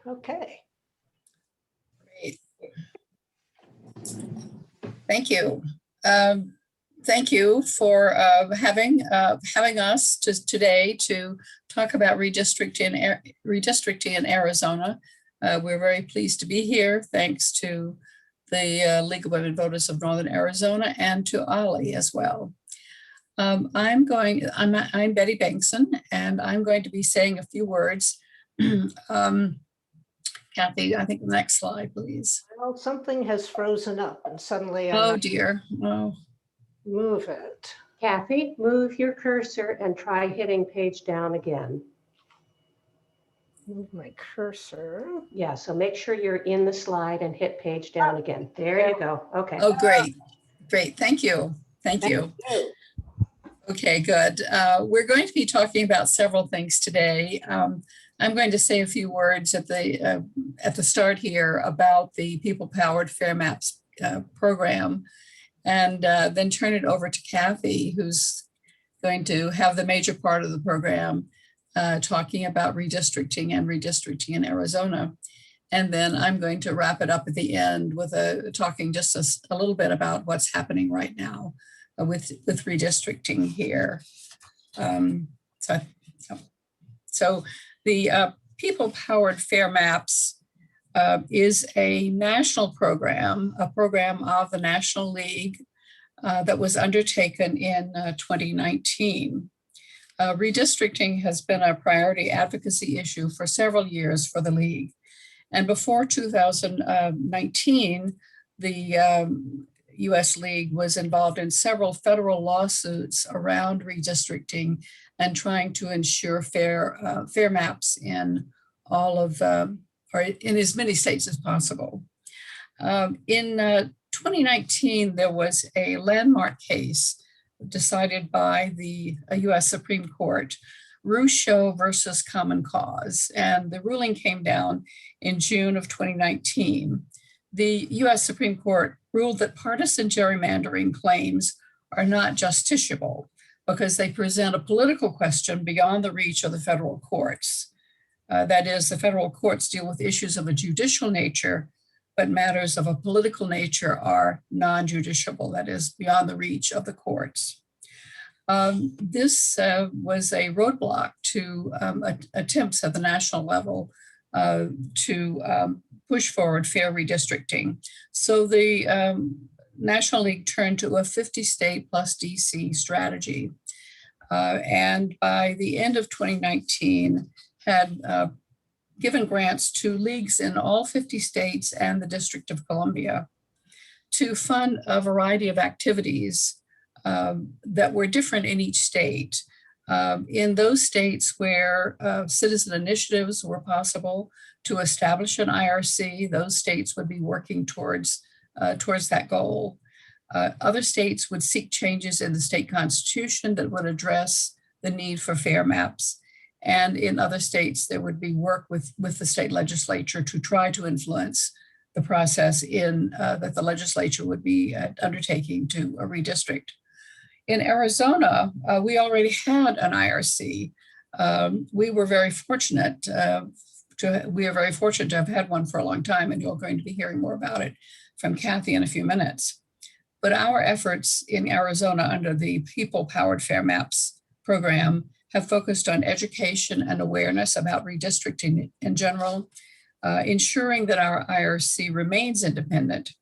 Okay. Great. Thank you. Thank you for having us today to talk about redistricting in Arizona. We're very pleased to be here, thanks to the League of Women Voters of Northern Arizona and to Lalley as well. I'm Betty Bengston, and I'm going to be saying a few words. Kathy, I think the next slide, please. Well, something has frozen up and suddenly Oh dear. Oh. Move it. Kathy, move your cursor and try hitting page down again. Move my cursor. Yeah, so make sure you're in the slide and hit page down again. There you go. Okay. Oh, great. Great. Thank you. Thank you. Okay, good. We're going to be talking about several things today. I'm going to say a few words at the start here about the People-Powered Fair Maps program, and then turn it over to Kathy, who's going to have the major part of the program, talking about redistricting in Arizona. And then I'm going to wrap it up at the end with talking just a little bit about what's happening right now with redistricting here. So the People-Powered Fair Maps is a national program, a program of the National League that was undertaken in 2019. Redistricting has been a priority advocacy issue for several years for the League. And before 2019, the US League was involved in several federal lawsuits around redistricting and trying to ensure fair maps in all of, or in as many states as possible. In 2019, there was a landmark case decided by the US Supreme Court, Rousseau versus Common Cause, and the ruling came down in June of 2019. The US Supreme Court ruled that partisan gerrymandering claims are not justiciable because they present a political question beyond the reach of the federal courts. That is, the federal courts deal with issues of a judicial nature, but matters of a political nature are non-judiciable, that is, beyond the reach of the courts. This was a roadblock to attempts at the national level to push forward fair redistricting. So the National League turned to a 50-state plus DC strategy. And by the end of 2019, had given grants to leagues in all 50 states and the District of Columbia to fund a variety of activities that were different in each state. In those states where citizen initiatives were possible to establish an IRC, those states would be working towards that goal. Other states would seek changes in the state constitution that would address the need for fair maps. And in other states, there would be work with the state legislature to try to influence the process that the legislature would be undertaking to redistrict. In Arizona, we already had an IRC. We were very fortunate to have had one for a long time, and you're going to be hearing more about it from Kathy in a few minutes. But our efforts in Arizona under the People-Powered Fair Maps program have focused on education and awareness about redistricting in general, ensuring that our IRC remains independent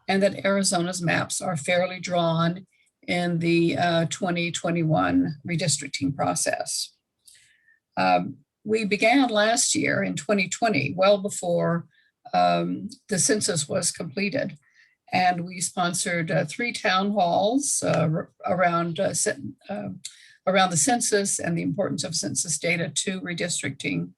and that Arizona's maps are fairly drawn in the 2021 redistricting process. We began last year in 2020, well before the census was completed. And we sponsored 3 town halls around the census and the importance of census data to redistricting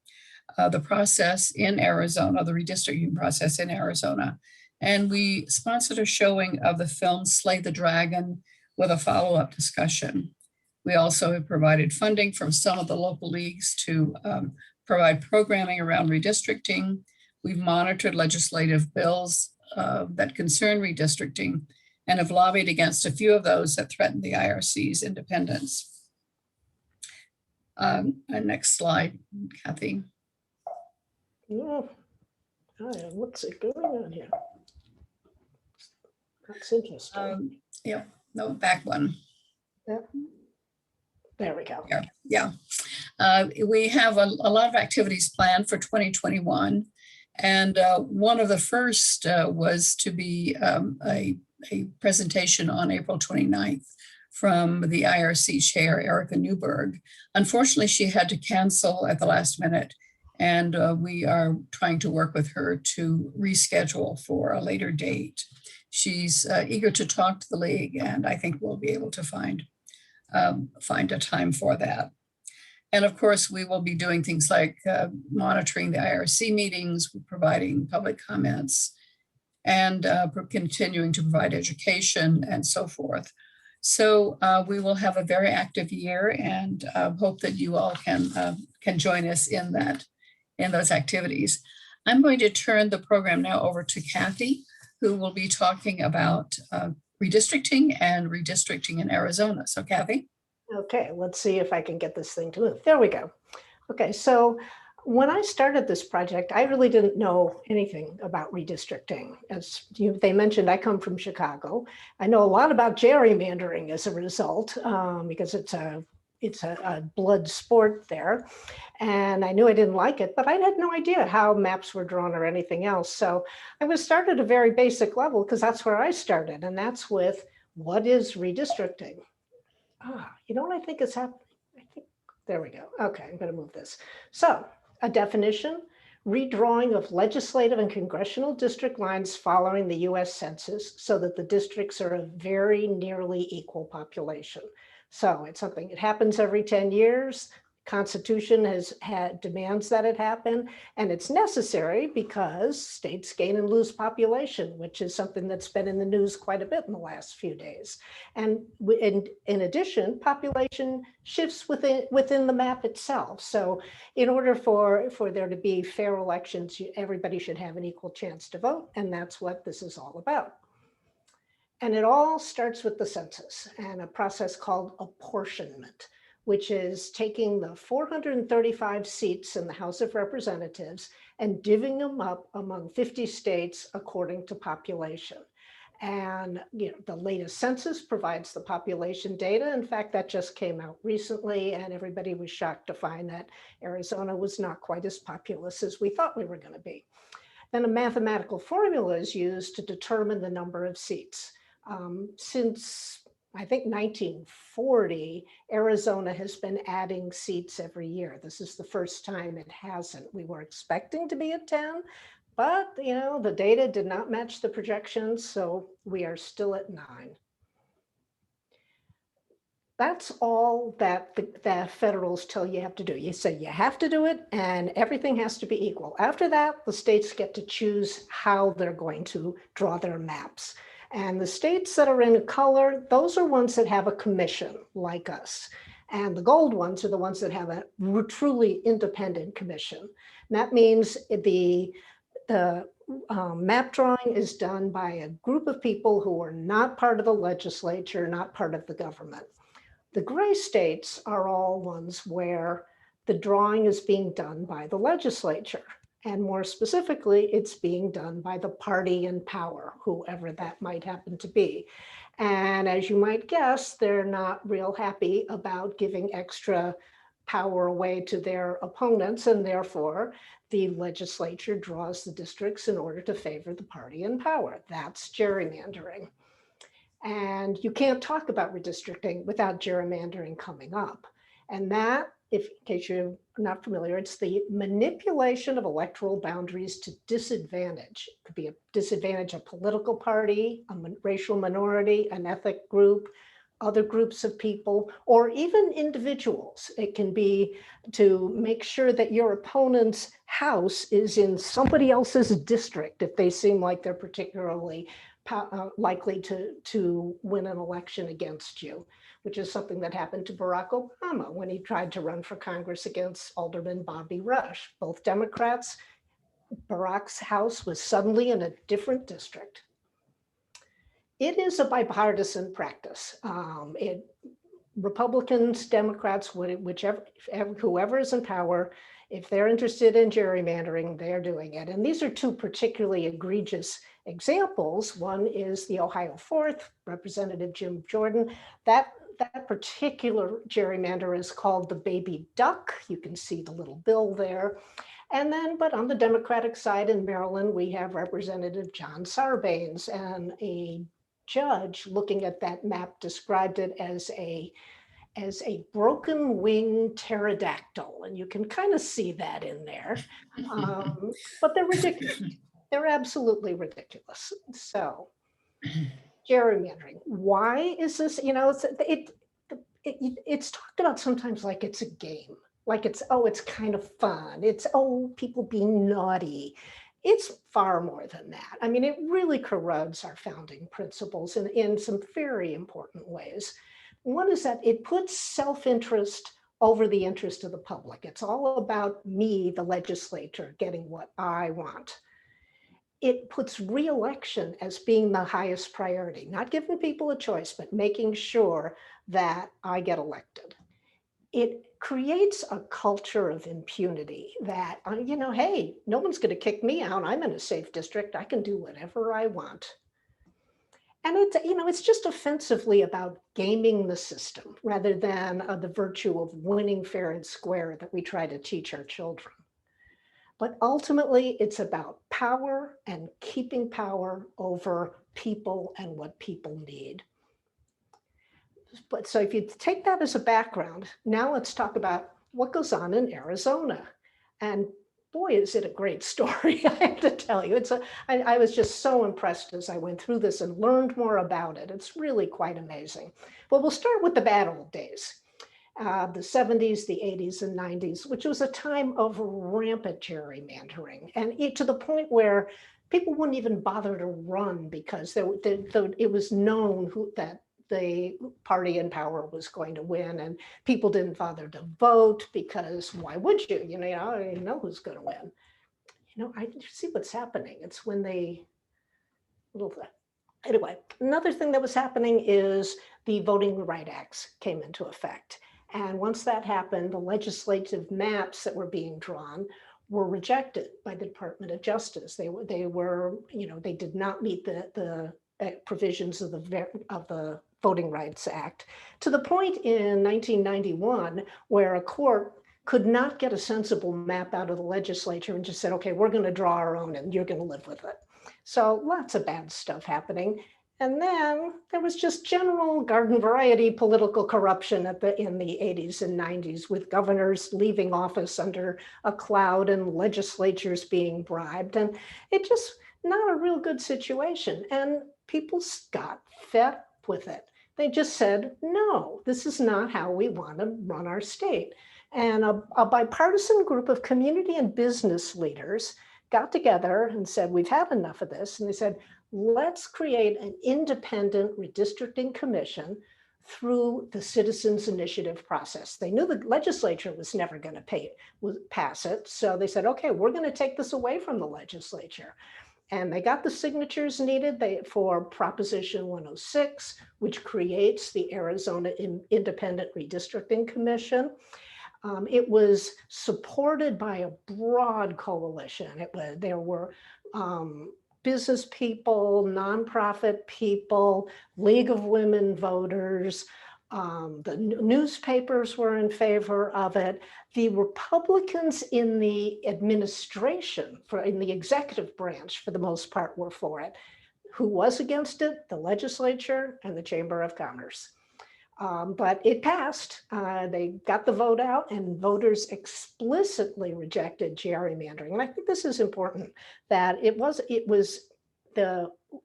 the process in Arizona, the redistricting process in Arizona. And we sponsored a showing of the film Slay the Dragon with a follow-up discussion. We also have provided funding from some of the local leagues to provide programming around redistricting. We've monitored legislative bills that concern redistricting and have lobbied against a few of those that threaten the IRC's independence. Next slide, Kathy. Oh, Oh, yeah, what's it going on here? That's interesting. Yeah, no, back one. There we go. Yeah. We have a lot of activities planned for 2021. And one of the first was to be a presentation on April 29th from the IRC chair, Erica Newberg. Unfortunately, she had to cancel at the last minute. And we are trying to work with her to reschedule for a later date. She's eager to talk to the league, and I think we'll be able to find a time for that. And of course, we will be doing things like monitoring the IRC meetings, providing public comments, and continuing to provide education and so forth. So we will have a very active year, and hope that you all can join us in those activities. I'm going to turn the program now over to Kathy, who will be talking about redistricting in Arizona. So Kathy. Okay, let's see if I can get this thing to move. There we go. Okay, so when I started this project, I really didn't know anything about redistricting. As they mentioned, I come from Chicago. I know a lot about gerrymandering as a result, because it's a blood sport there. And I knew I didn't like it, but I had no idea how maps were drawn or anything else. So I was started at a very basic level because that's where I started. And that's with, what is redistricting? You know what I think is happening? I think, there we go. Okay, I'm going to move this. So a definition: redrawing of legislative and congressional district lines following the US Census so that the districts are a very nearly equal population. So it's something that happens every 10 years. Constitution demands that it happen, and it's necessary because states gain and lose population, which is something that's been in the news quite a bit in the last few days. And in addition, population shifts within the map itself. So in order for there to be fair elections, everybody should have an equal chance to vote, and that's what this is all about. And it all starts with the census and a process called apportionment, which is taking the 435 seats in the House of Representatives and divvying them up among 50 states according to population. And the latest census provides the population data. In fact, that just came out recently, and everybody was shocked to find that Arizona was not quite as populous as we thought we were going to be. Then a mathematical formula is used to determine the number of seats. Since I think 1940, Arizona has been adding seats every year. This is the first time it hasn't. We were expecting to be at 10, but the data did not match the projections, so we are still at 9. That's all that the federals tell you have to do. You say you have to do it, and everything has to be equal. After that, the states get to choose how they're going to draw their maps. And the states that are in color, those are ones that have a commission like us. And the gold ones are the ones that have a truly independent commission. And that means the map drawing is done by a group of people who are not part of the legislature, not part of the government. The gray states are all ones where the drawing is being done by the legislature. And more specifically, it's being done by the party in power, whoever that might happen to be. And as you might guess, they're not real happy about giving extra power away to their opponents, and therefore the legislature draws the districts in order to favor the party in power. That's gerrymandering. And you can't talk about redistricting without gerrymandering coming up. And that, in case you're not familiar, it's the manipulation of electoral boundaries to disadvantage. It could be a disadvantage a political party, a racial minority, an ethnic group, other groups of people, or even individuals. It can be to make sure that your opponent's house is in somebody else's district if they seem like they're particularly likely to win an election against you, which is something that happened to Barack Obama when he tried to run for Congress against Alderman Bobby Rush. Both Democrats. Barack's house was suddenly in a different district. It is a bipartisan practice. Republicans, Democrats, whichever, whoever is in power, if they're interested in gerrymandering, they're doing it. And these are two particularly egregious examples. One is the Ohio 4th, Representative Jim Jordan. That particular gerrymander is called the baby duck. You can see the little bill there. And then, but on the Democratic side in Maryland, we have Representative John Sarbanes, and a judge looking at that map described it as a broken wing pterodactyl. And you can kind of see that in there. But they're ridiculous. They're absolutely ridiculous. So gerrymandering, why is this, you know, it's talked about sometimes like it's a game, like it's, oh, it's kind of fun. It's, oh, people being naughty. It's far more than that. I mean, it really corrodes our founding principles in some very important ways. One is that it puts self-interest over the interest of the public. It's all about me, the legislator, getting what I want. It puts re-election as being the highest priority, not giving people a choice, but making sure that I get elected. It creates a culture of impunity that, you know, hey, no one's going to kick me out. I'm in a safe district. I can do whatever I want. And it's, you know, it's just offensively about gaming the system rather than the virtue of winning fair and square that we try to teach our children. But ultimately, it's about power and keeping power over people and what people need. But so if you take that as a background, now let's talk about what goes on in Arizona. And boy, is it a great story, I have to tell you. I was just so impressed as I went through this and learned more about it. It's really quite amazing. Well, we'll start with the bad old days. The 70s, the 80s, and 90s, which was a time of rampant gerrymandering, and to the point where people wouldn't even bother to run because it was known that the party in power was going to win, and people didn't bother to vote because why would you? You know, I already know who's going to win. You know, I see what's happening. It's when anyway, another thing that was happening is the Voting Rights Acts came into effect. And once that happened, the legislative maps that were being drawn were rejected by the Department of Justice. They were, you know, they did not meet the provisions of the Voting Rights Act, to the point in 1991 where a court could not get a sensible map out of the legislature and just said, okay, we're going to draw our own and you're going to live with it. So lots of bad stuff happening. And then there was just general garden variety political corruption in the 80s and 90s, with governors leaving office under a cloud and legislatures being bribed. And it just not a real good situation. And people got fed up with it. They just said, no, this is not how we want to run our state. And a bipartisan group of community and business leaders got together and said, we've had enough of this. And they said, let's create an independent redistricting commission through the citizens initiative process. They knew the legislature was never going to pass it. So they said, okay, we're going to take this away from the legislature. And they got the signatures needed for Proposition 106, which creates the Arizona Independent Redistricting Commission. It was supported by a broad coalition. There were business people, nonprofit people, League of Women Voters. The newspapers were in favor of it. The Republicans in the administration, in the executive branch, for the most part, were for it. Who was against it? The legislature and the Chamber of Commerce. But it passed. They got the vote out, and voters explicitly rejected gerrymandering. And I think this is important, that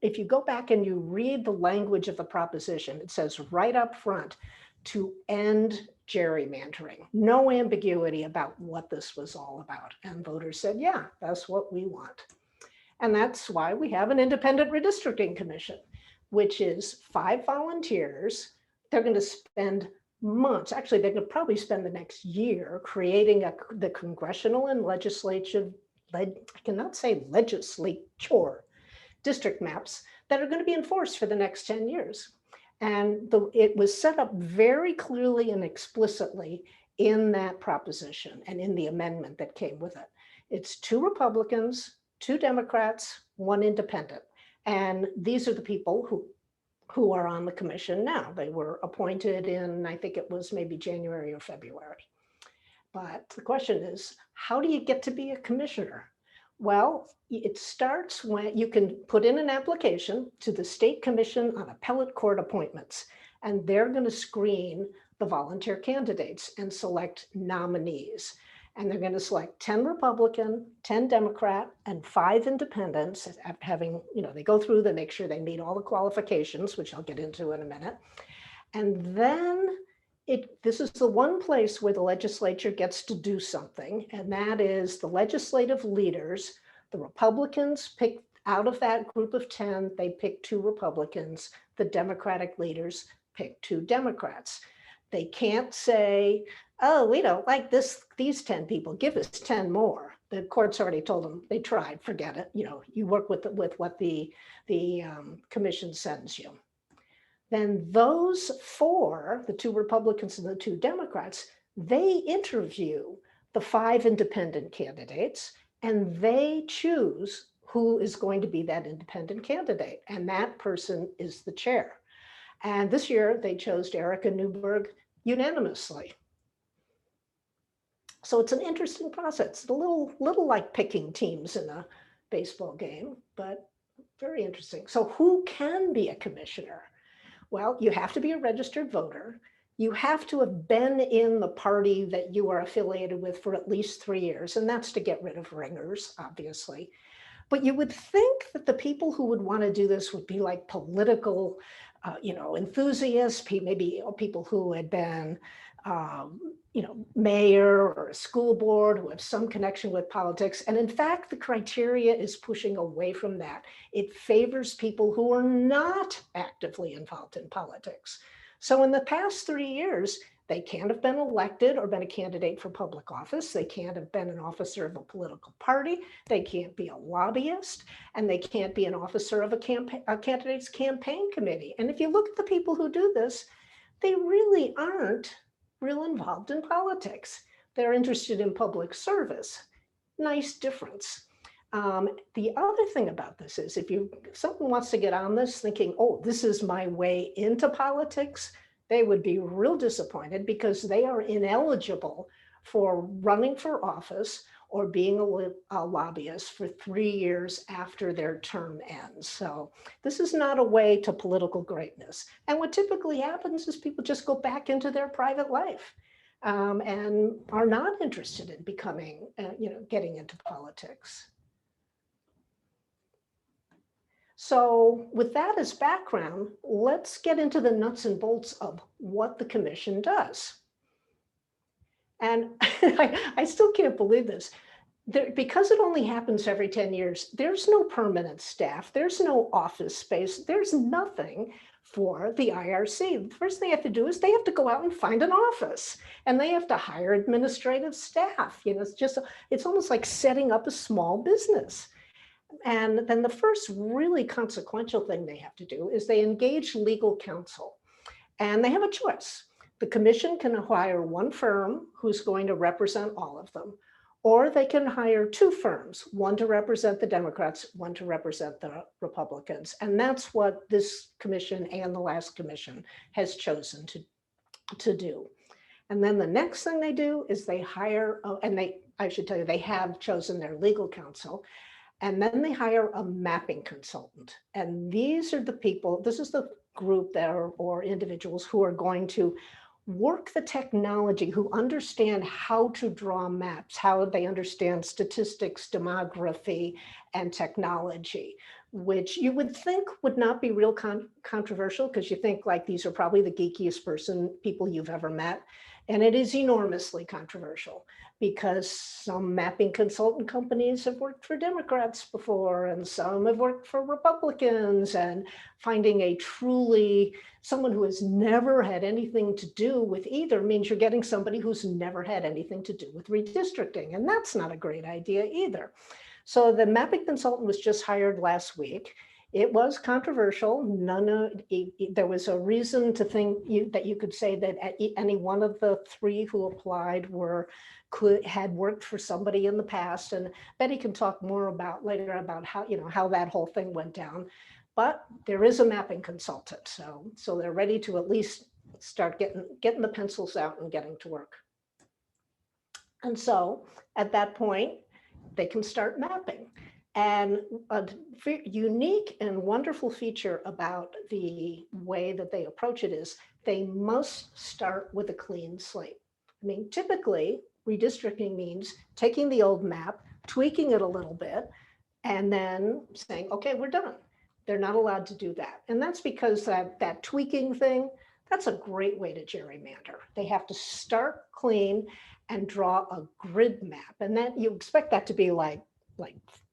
if you go back and you read the language of the proposition, it says right up front, to end gerrymandering. No ambiguity about what this was all about. And voters said, yeah, that's what we want. And that's why we have an independent redistricting commission, which is 5 volunteers. They're going to spend months, actually, they're going to probably spend the next year creating the congressional and legislative, I cannot say legislature, district maps that are going to be enforced for the next 10 years. And it was set up very clearly and explicitly in that proposition and in the amendment that came with it. It's 2 Republicans, 2 Democrats, 1 independent. And these are the people who are on the commission now. They were appointed in, I think it was maybe January or February. But the question is, how do you get to be a commissioner? Well, it starts when you can put in an application to the State Commission on Appellate Court Appointments, and they're going to screen the volunteer candidates and select nominees. And they're going to select 10 Republican, 10 Democrat, and 5 independents, having, they go through, they make sure they meet all the qualifications, which I'll get into in a minute. And then this is the one place where the legislature gets to do something, and that is the legislative leaders. The Republicans pick out of that group of 10, they pick 2 Republicans. The Democratic leaders pick 2 Democrats. They can't say, oh, we don't like these 10 people, give us 10 more. The court's already told them, they tried, forget it. You work with what the commission sends you. Then those 4, the 2 Republicans and the 2 Democrats, they interview the 5 independent candidates, and they choose who is going to be that independent candidate. And that person is the chair. And this year they chose Erica Newberg unanimously. So it's an interesting process. It's a little like picking teams in a baseball game, but very interesting. So who can be a commissioner? Well, you have to be a registered voter. You have to have been in the party that you are affiliated with for at least 3 years, and that's to get rid of ringers, obviously. But you would think that the people who would want to do this would be like political, enthusiasts, maybe people who had been, mayor or a school board, who have some connection with politics. And in fact, the criteria is pushing away from that. It favors people who are not actively involved in politics. So in the past 3 years, they can't have been elected or been a candidate for public office. They can't have been an officer of a political party. They can't be a lobbyist, and they can't be an officer of a candidate's campaign committee. And if you look at the people who do this, they really aren't real involved in politics. They're interested in public service. Nice difference. The other thing about this is if someone wants to get on this thinking, oh, this is my way into politics, they would be real disappointed because they are ineligible for running for office or being a lobbyist for 3 years after their term ends. So this is not a way to political greatness. And what typically happens is people just go back into their private life and are not interested in becoming, getting into politics. So with that as background, let's get into the nuts and bolts of what the commission does. And I still can't believe this. Because it only happens every 10 years, there's no permanent staff, there's no office space, there's nothing for the IRC. The first thing they have to do is they have to go out and find an office, and they have to hire administrative staff. It's almost like setting up a small business. And then the first really consequential thing they have to do is they engage legal counsel, and they have a choice. The commission can hire 1 firm who's going to represent all of them, or they can hire 2 firms, 1 to represent the Democrats, 1 to represent the Republicans. And that's what this commission and the last commission has chosen to do. And then the next thing they do is they hire, I should tell you, they have chosen their legal counsel, and then they hire a mapping consultant. And these are the people, this is the group or individuals who are going to work the technology, who understand how to draw maps, how they understand statistics, demography, and technology, which you would think would not be real controversial, because you think like these are probably the geekiest people you've ever met. And it is enormously controversial because some mapping consultant companies have worked for Democrats before, and some have worked for Republicans, and finding someone who has never had anything to do with either means you're getting somebody who's never had anything to do with redistricting. And that's not a great idea either. So the mapping consultant was just hired last week. It was controversial. There was a reason to think that you could say that any one of the three who applied had worked for somebody in the past. And Betty can talk more about later about how that whole thing went down. But there is a mapping consultant, so they're ready to at least start getting the pencils out and getting to work. And so at that point, they can start mapping. And a unique and wonderful feature about the way that they approach it is they must start with a clean slate. I mean, typically, redistricting means taking the old map, tweaking it a little bit, and then saying, okay, we're done. They're not allowed to do that. And that's because that tweaking thing, that's a great way to gerrymander. They have to start clean and draw a grid map. And then you expect that to be like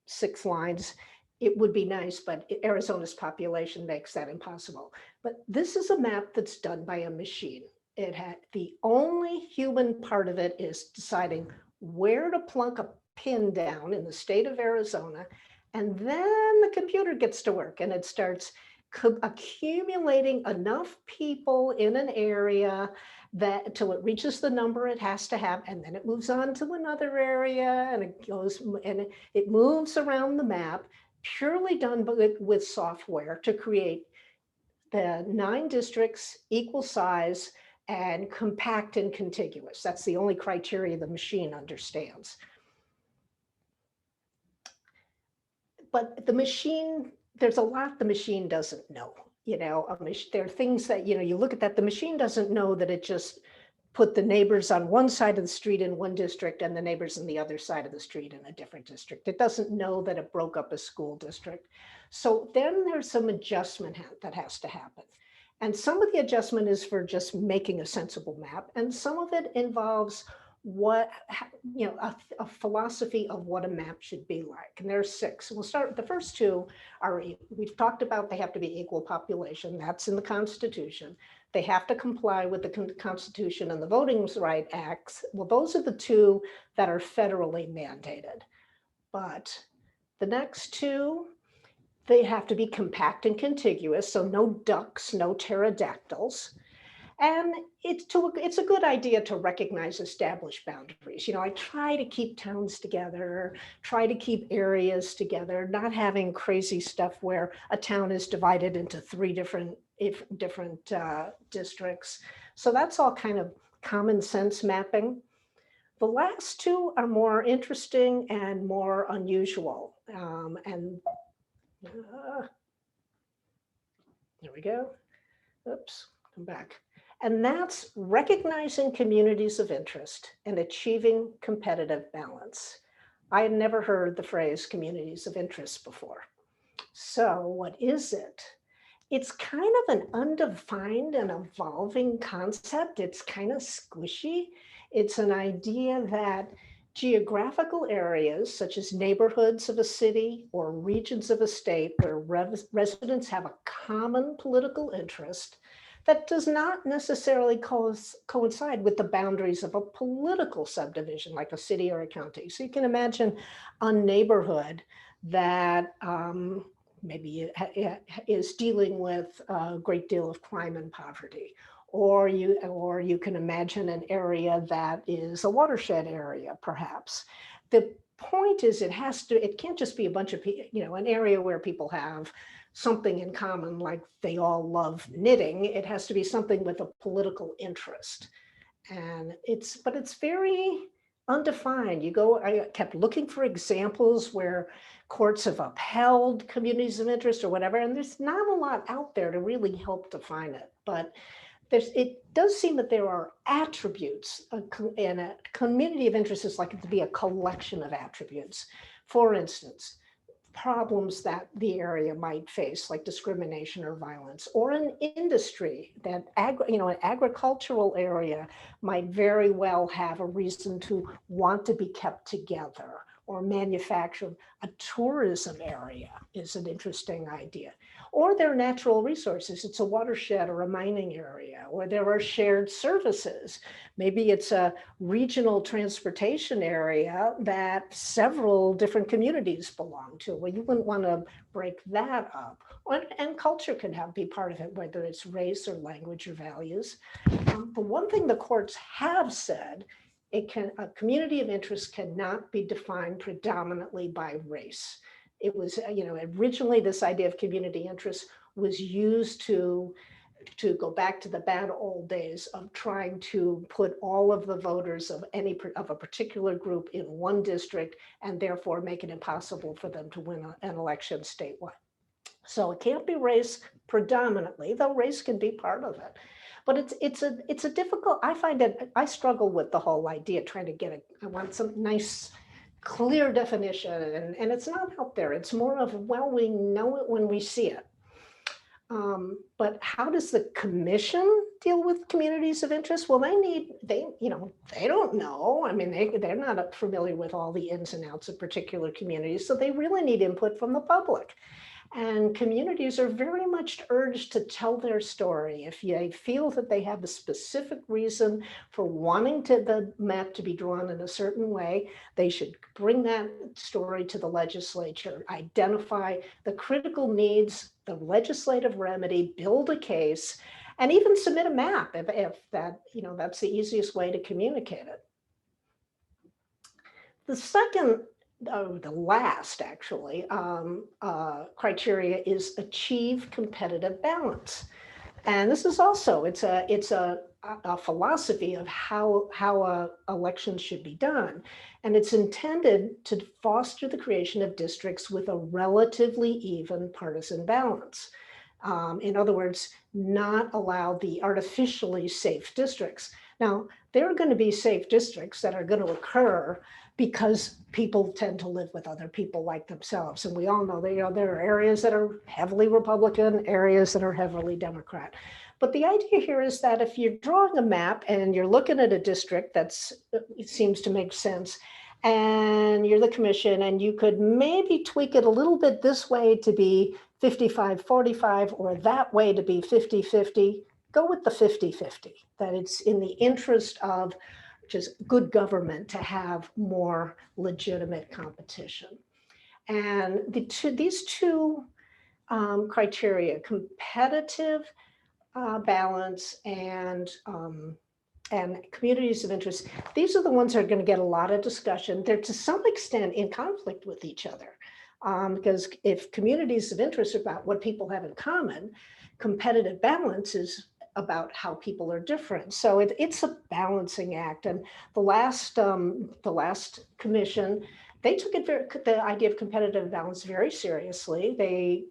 6 lines. It would be nice, but Arizona's population makes that impossible. But this is a map that's done by a machine. The only human part of it is deciding where to plunk a pin down in the state of Arizona. And then the computer gets to work and it starts accumulating enough people in an area that until it reaches the number it has to have, and then it moves on to another area and it goes and it moves around the map, purely done with software to create the 9 districts equal size and compact and contiguous. That's the only criteria the machine understands. But the machine, there's a lot the machine doesn't know. There are things that, you look at that, the machine doesn't know that it just put the neighbors on one side of the street in one district and the neighbors on the other side of the street in a different district. It doesn't know that it broke up a school district. So then there's some adjustment that has to happen. And some of the adjustment is for just making a sensible map. And some of it involves a philosophy of what a map should be like. And there's 6. We'll start. The first 2 are, we've talked about, they have to be equal population. That's in the Constitution. They have to comply with the Constitution and the Voting Rights Acts. Well, those are the 2 that are federally mandated. But the next 2, they have to be compact and contiguous. So no ducks, no pterodactyls. And it's a good idea to recognize established boundaries. I try to keep towns together, try to keep areas together, not having crazy stuff where a town is divided into 3 different districts. So that's all kind of common sense mapping. The last 2 are more interesting and more unusual. There we go. Oops, come back. And that's recognizing communities of interest and achieving competitive balance. I had never heard the phrase communities of interest before. So what is it? It's kind of an undefined and evolving concept. It's kind of squishy. It's an idea that geographical areas, such as neighborhoods of a city or regions of a state where residents have a common political interest, that does not necessarily coincide with the boundaries of a political subdivision like a city or a county. So you can imagine a neighborhood that maybe is dealing with a great deal of crime and poverty. Or you can imagine an area that is a watershed area, perhaps. The point is it can't just be a bunch of people, an area where people have something in common, like they all love knitting. It has to be something with a political interest. And it's very undefined. I kept looking for examples where courts have upheld communities of interest or whatever, and there's not a lot out there to really help define it. But it does seem that there are attributes, and a community of interest is likely to be a collection of attributes. For instance, problems that the area might face, like discrimination or violence, or an industry that an agricultural area might very well have a reason to want to be kept together, or manufacturing. A tourism area is an interesting idea. Or there are natural resources. It's a watershed or a mining area, or there are shared services. Maybe it's a regional transportation area that several different communities belong to. Well, you wouldn't want to break that up. And culture can be part of it, whether it's race or language or values. The one thing the courts have said, a community of interest cannot be defined predominantly by race. It was, originally this idea of community interest was used to go back to the bad old days of trying to put all of the voters of a particular group in one district and therefore make it impossible for them to win an election statewide. So it can't be race predominantly, though race can be part of it. But it's a difficult, I find it, I struggle with the whole idea trying to get I want some nice, clear definition, and it's not out there. It's more of, well, we know it when we see it. But how does the commission deal with communities of interest? Well, they don't know. I mean, they're not familiar with all the ins and outs of particular communities, so they really need input from the public. And communities are very much urged to tell their story. If they feel that they have a specific reason for wanting the map to be drawn in a certain way, they should bring that story to the legislature, identify the critical needs, the legislative remedy, build a case, and even submit a map if that's the easiest way to communicate it. The second, the last actually, criteria is achieve competitive balance. And this is also, it's a philosophy of how elections should be done. And it's intended to foster the creation of districts with a relatively even partisan balance. In other words, not allow the artificially safe districts. Now, there are going to be safe districts that are going to occur because people tend to live with other people like themselves. And we all know that, there are areas that are heavily Republican, areas that are heavily Democrat. But the idea here is that if you're drawing a map and you're looking at a district it seems to make sense, and you're the commission, and you could maybe tweak it a little bit this way to be 55-45 or that way to be 50-50, go with the 50-50, that it's in the interest of just good government to have more legitimate competition. And these two criteria, competitive balance and communities of interest, these are the ones that are going to get a lot of discussion. They're to some extent in conflict with each other, because if communities of interest are about what people have in common, competitive balance is about how people are different. So it's a balancing act. And the last commission, they took the idea of competitive balance very seriously.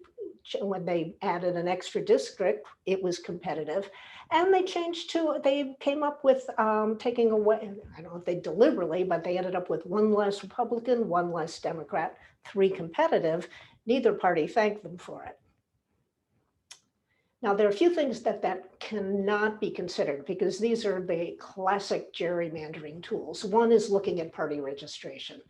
When they added an extra district, it was competitive. And they came up with taking away, I don't know if they deliberately, but they ended up with one less Republican, one less Democrat, 3 competitive. Neither party thanked them for it. Now, there are a few things that cannot be considered because these are the classic gerrymandering tools. One is looking at party registration.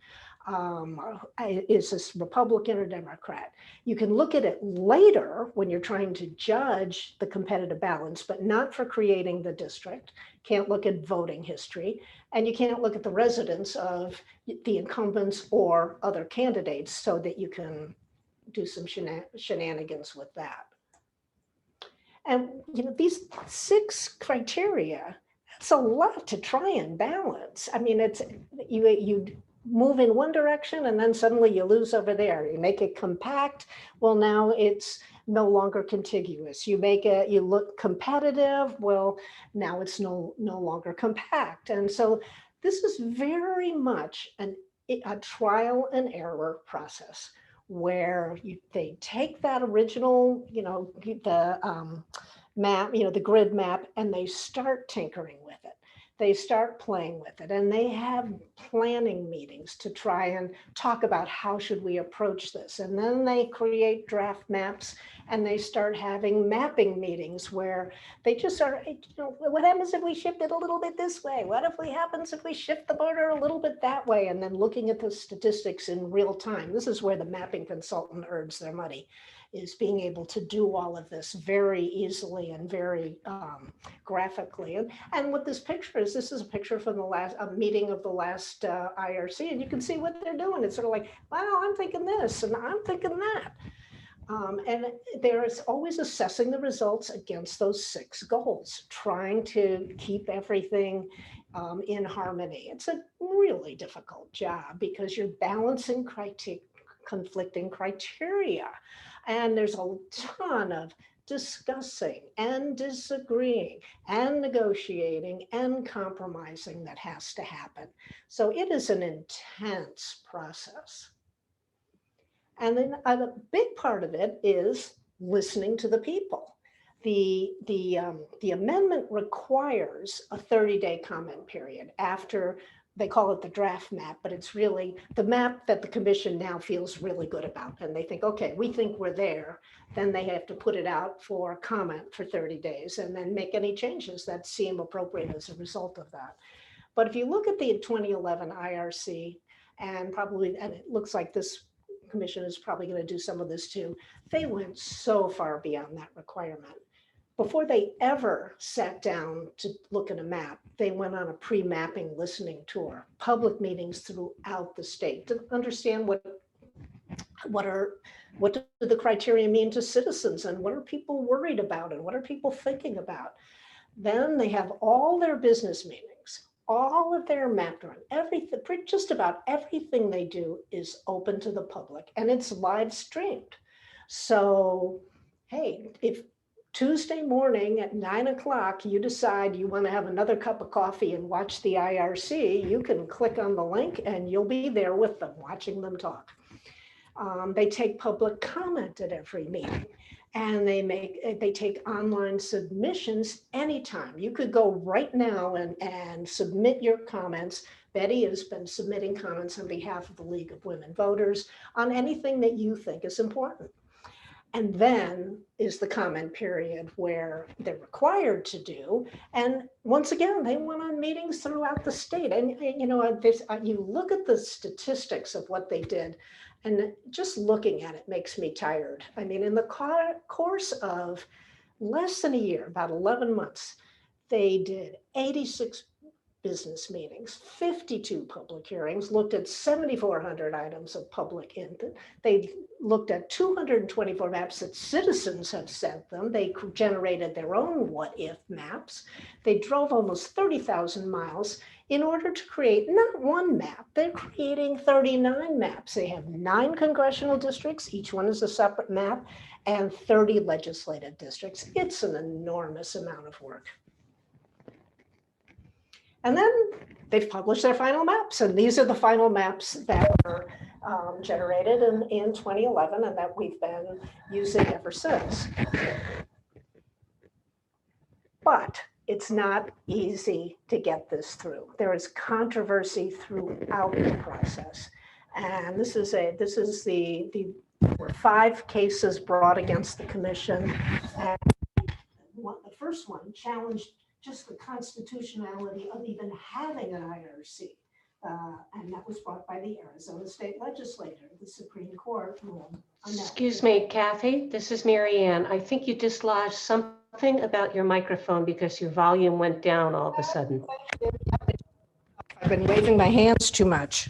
Is this Republican or Democrat? You can look at it later when you're trying to judge the competitive balance, but not for creating the district. Can't look at voting history, and you can't look at the residence of the incumbents or other candidates so that you can do some shenanigans with that. And these 6 criteria, that's a lot to try and balance. I mean, it's you move in one direction and then suddenly you lose over there. You make it compact, well, now it's no longer contiguous. You look competitive, well, now it's no longer compact. And so this is very much a trial and error process, where they take that original, the map, the grid map, and they start tinkering with it. they start playing with it, and they have planning meetings to try and talk about how should we approach this. And then they create draft maps, and they start having mapping meetings where they just are, what happens if we shift it a little bit this way? What if we happens if we shift the border a little bit that way? And then looking at the statistics in real time. This is where the mapping consultant earns their money, is being able to do all of this very easily and very graphically. And what this picture is, this is a picture from a meeting of the last IRC, and you can see what they're doing. It's sort of like, wow, I'm thinking this and I'm thinking that. And there is always assessing the results against those 6 goals, trying to keep everything in harmony. It's a really difficult job because you're balancing conflicting criteria. And there's a ton of discussing and disagreeing and negotiating and compromising that has to happen. So it is an intense process. And then a big part of it is listening to the people. The amendment requires a 30-day comment period after. They call it the draft map, but it's really the map that the commission now feels really good about. And they think, okay, we think we're there. Then they have to put it out for comment for 30 days and then make any changes that seem appropriate as a result of that. But if you look at the 2011 IRC, and it looks like this commission is probably going to do some of this too, they went so far beyond that requirement. Before they ever sat down to look at a map, they went on a pre-mapping listening tour, public meetings throughout the state to understand what do the criteria mean to citizens, and what are people worried about, and what are people thinking about. Then they have all their business meetings, all of their map drawing, everything, just about everything they do is open to the public, and it's live streamed. So, hey, if Tuesday morning at 9 o'clock, you decide you want to have another cup of coffee and watch the IRC, you can click on the link and you'll be there with them, watching them talk. They take public comment at every meeting, and they take online submissions anytime. You could go right now and submit your comments. Betty has been submitting comments on behalf of the League of Women Voters on anything that you think is important. And then is the comment period where they're required to do. And once again, they went on meetings throughout the state. And you look at the statistics of what they did, and just looking at it makes me tired. I mean, in the course of less than a year, about 11 months, they did 86 business meetings, 52 public hearings, looked at 7,400 items of public input. They looked at 224 maps that citizens have sent them. They generated their own what-if maps. They drove almost 30,000 miles in order to create not one map, they're creating 39 maps. They have 9 congressional districts, each one is a separate map, and 30 legislative districts. It's an enormous amount of work. And then they've published their final maps, and these are the final maps that were generated in 2011 and that we've been using ever since. But it's not easy to get this through. There is controversy throughout the process. And this is the 5 cases brought against the commission. And the first one challenged just the constitutionality of even having an IRC. And that was brought by the Arizona State Legislature. The Supreme Court ruled on that. Excuse me, Kathy, this is Mary Ann. I think you dislodged something about your microphone because your volume went down all of a sudden. I've been waving my hands too much.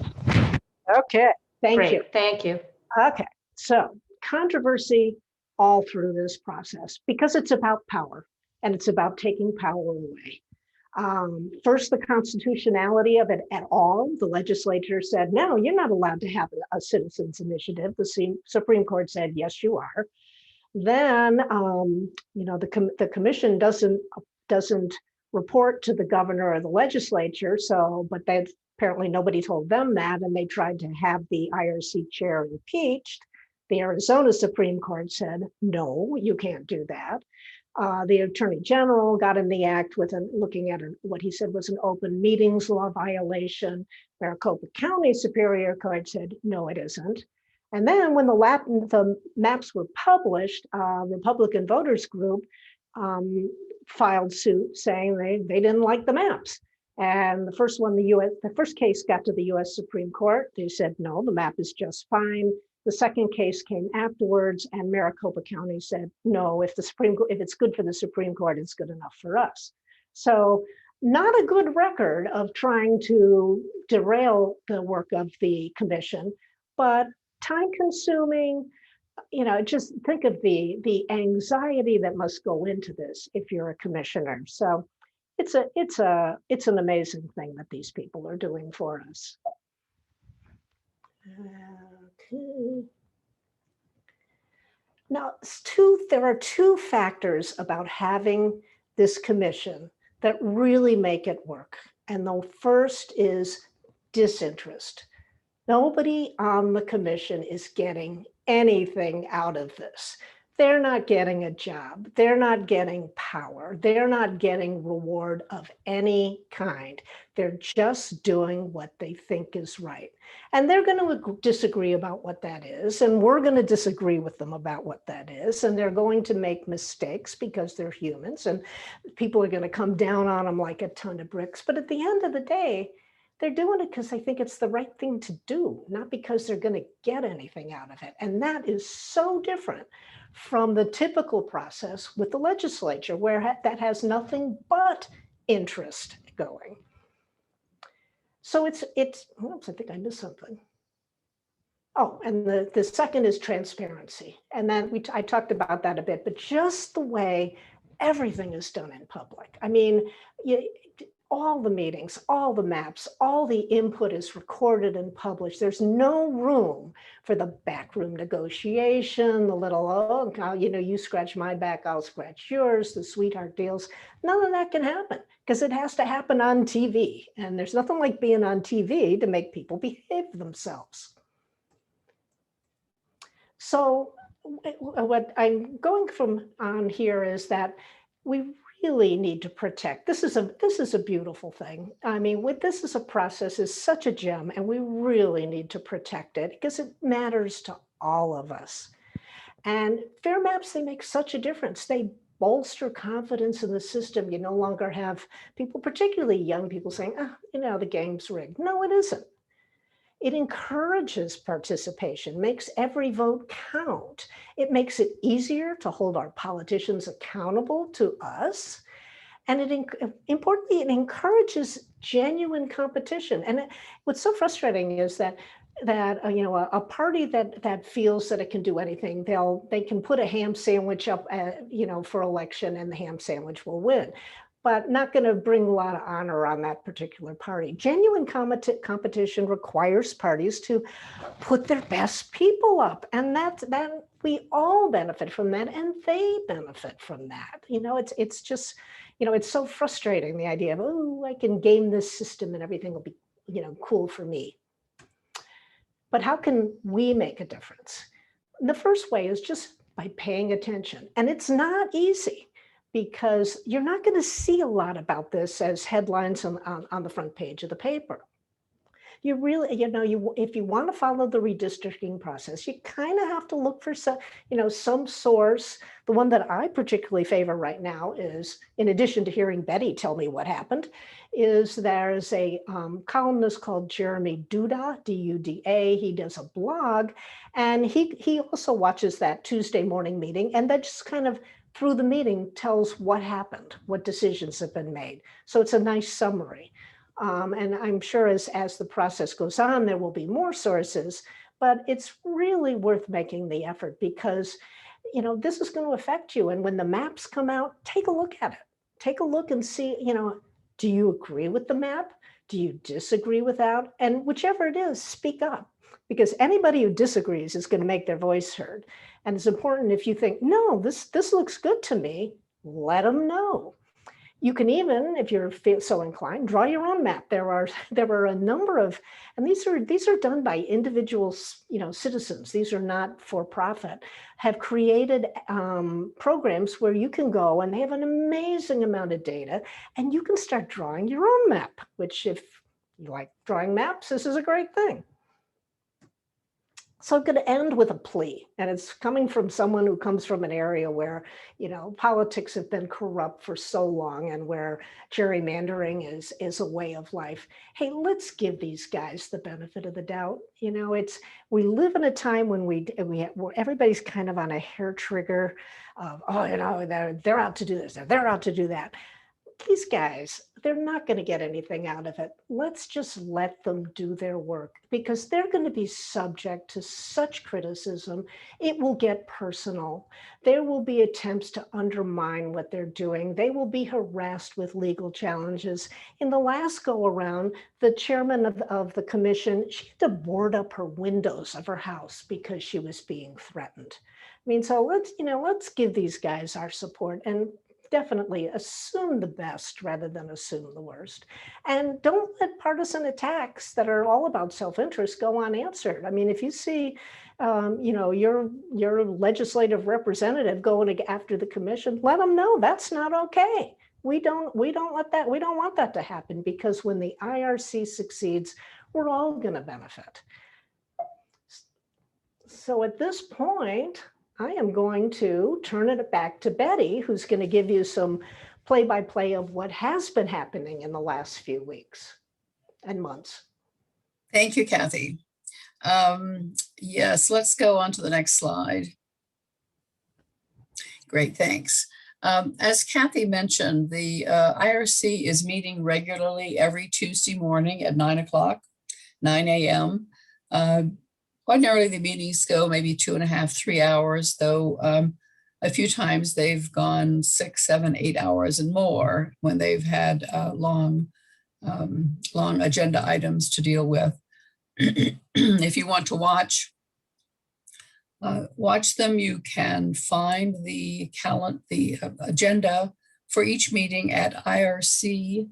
Okay, thank you. Thank you. Okay, so controversy all through this process because it's about power. And it's about taking power away. First, the constitutionality of it at all. The legislature said, no, you're not allowed to have a citizens initiative. The Supreme Court said, yes, you are. Then, the commission doesn't report to the governor or the legislature. But apparently nobody told them that, and they tried to have the IRC chair impeached. The Arizona Supreme Court said, no, you can't do that. The Attorney General got in the act with looking at what he said was an open meetings law violation. Maricopa County Superior Court said, no, it isn't. And then when the maps were published, Republican voters group filed suit saying they didn't like the maps. And the first case got to the US Supreme Court. They said, no, the map is just fine. The second case came afterwards, and Maricopa County said, no, if it's good for the Supreme Court, it's good enough for us. So not a good record of trying to derail the work of the commission, but time consuming. Just think of the anxiety that must go into this if you're a commissioner. So it's an amazing thing that these people are doing for us. Okay. Now, there are two factors about having this commission that really make it work. And the first is disinterest. Nobody on the commission is getting anything out of this. They're not getting a job. They're not getting power. They're not getting reward of any kind. They're just doing what they think is right. And they're going to disagree about what that is. And we're going to disagree with them about what that is. And they're going to make mistakes because they're humans. And people are going to come down on them like a ton of bricks. But at the end of the day, they're doing it because they think it's the right thing to do, not because they're going to get anything out of it. And that is so different from the typical process with the legislature, where that has nothing but interest going. So oops, I think I missed something. Oh, and the second is transparency. And then I talked about that a bit, but just the way everything is done in public. I mean, all the meetings, all the maps, all the input is recorded and published. There's no room for the backroom negotiation, the little, oh, you scratch my back, I'll scratch yours, the sweetheart deals. None of that can happen because it has to happen on TV. And there's nothing like being on TV to make people behave themselves. So what I'm going from on here is that we really need to protect. This is a beautiful thing. I mean, this is a process, is such a gem, and we really need to protect it because it matters to all of us. And fair maps, they make such a difference. They bolster confidence in the system. You no longer have people, particularly young people, saying, oh, the game's rigged. No, it isn't. It encourages participation, makes every vote count. It makes it easier to hold our politicians accountable to us. And importantly, it encourages genuine competition. And what's so frustrating is that a party that feels that it can do anything, they can put a ham sandwich up, for election, and the ham sandwich will win, but not going to bring a lot of honor on that particular party. Genuine competition requires parties to put their best people up, and that we all benefit from that, and they benefit from that. It's just, it's so frustrating, the idea of, oh, I can game this system and everything will be, cool for me. But how can we make a difference? The first way is just by paying attention, and it's not easy, because you're not going to see a lot about this as headlines on the front page of the paper. You really, if you want to follow the redistricting process, you kind of have to look for some source. The one that I particularly favor right now is, in addition to hearing Betty tell me what happened, is there's a columnist called Jeremy Duda, D-U-D-A. He does a blog, and he also watches that Tuesday morning meeting, and that just kind of through the meeting tells what happened, what decisions have been made. So it's a nice summary. And I'm sure as the process goes on, there will be more sources, but it's really worth making the effort because, this is going to affect you. And when the maps come out, take a look at it. Take a look and see, do you agree with the map? Do you disagree with that? And whichever it is, speak up, because anybody who disagrees is going to make their voice heard. And it's important, if you think, no, this looks good to me, let them know. You can even, if you're so inclined, draw your own map. There are a number of, and these are done by individuals, citizens. These are not for profit. Have created programs where you can go, and they have an amazing amount of data, and you can start drawing your own map. Which, if you like drawing maps, this is a great thing. So I'm going to end with a plea, and it's coming from someone who comes from an area where, politics have been corrupt for so long, and where gerrymandering is a way of life. Hey, let's give these guys the benefit of the doubt. We live in a time when where everybody's kind of on a hair trigger of, they're out to do this, they're out to do that. These guys, they're not going to get anything out of it. Let's just let them do their work, because they're going to be subject to such criticism. It will get personal. There will be attempts to undermine what they're doing. They will be harassed with legal challenges. In the last go around, the chairman of the commission, she had to board up her windows of her house because she was being threatened. So let's give these guys our support, and definitely assume the best rather than assume the worst. And don't let partisan attacks that are all about self-interest go unanswered. If you see, your legislative representative going after the commission, let them know that's not okay. We don't want that to happen, because when the IRC succeeds, we're all going to benefit. So at this point, I am going to turn it back to Betty, who's going to give you some play-by-play of what has been happening in the last few weeks and months. Thank you, Kathy. Yes, let's go on to the next slide. Great, thanks. As Kathy mentioned, the IRC is meeting regularly every Tuesday morning at 9 a.m. Ordinarily, the meetings go maybe 2.5, 3 hours, though a few times they've gone 6, 7, 8 hours and more when they've had long agenda items to deal with. If you want to watch them, you can find the agenda for each meeting at irc.az.gov.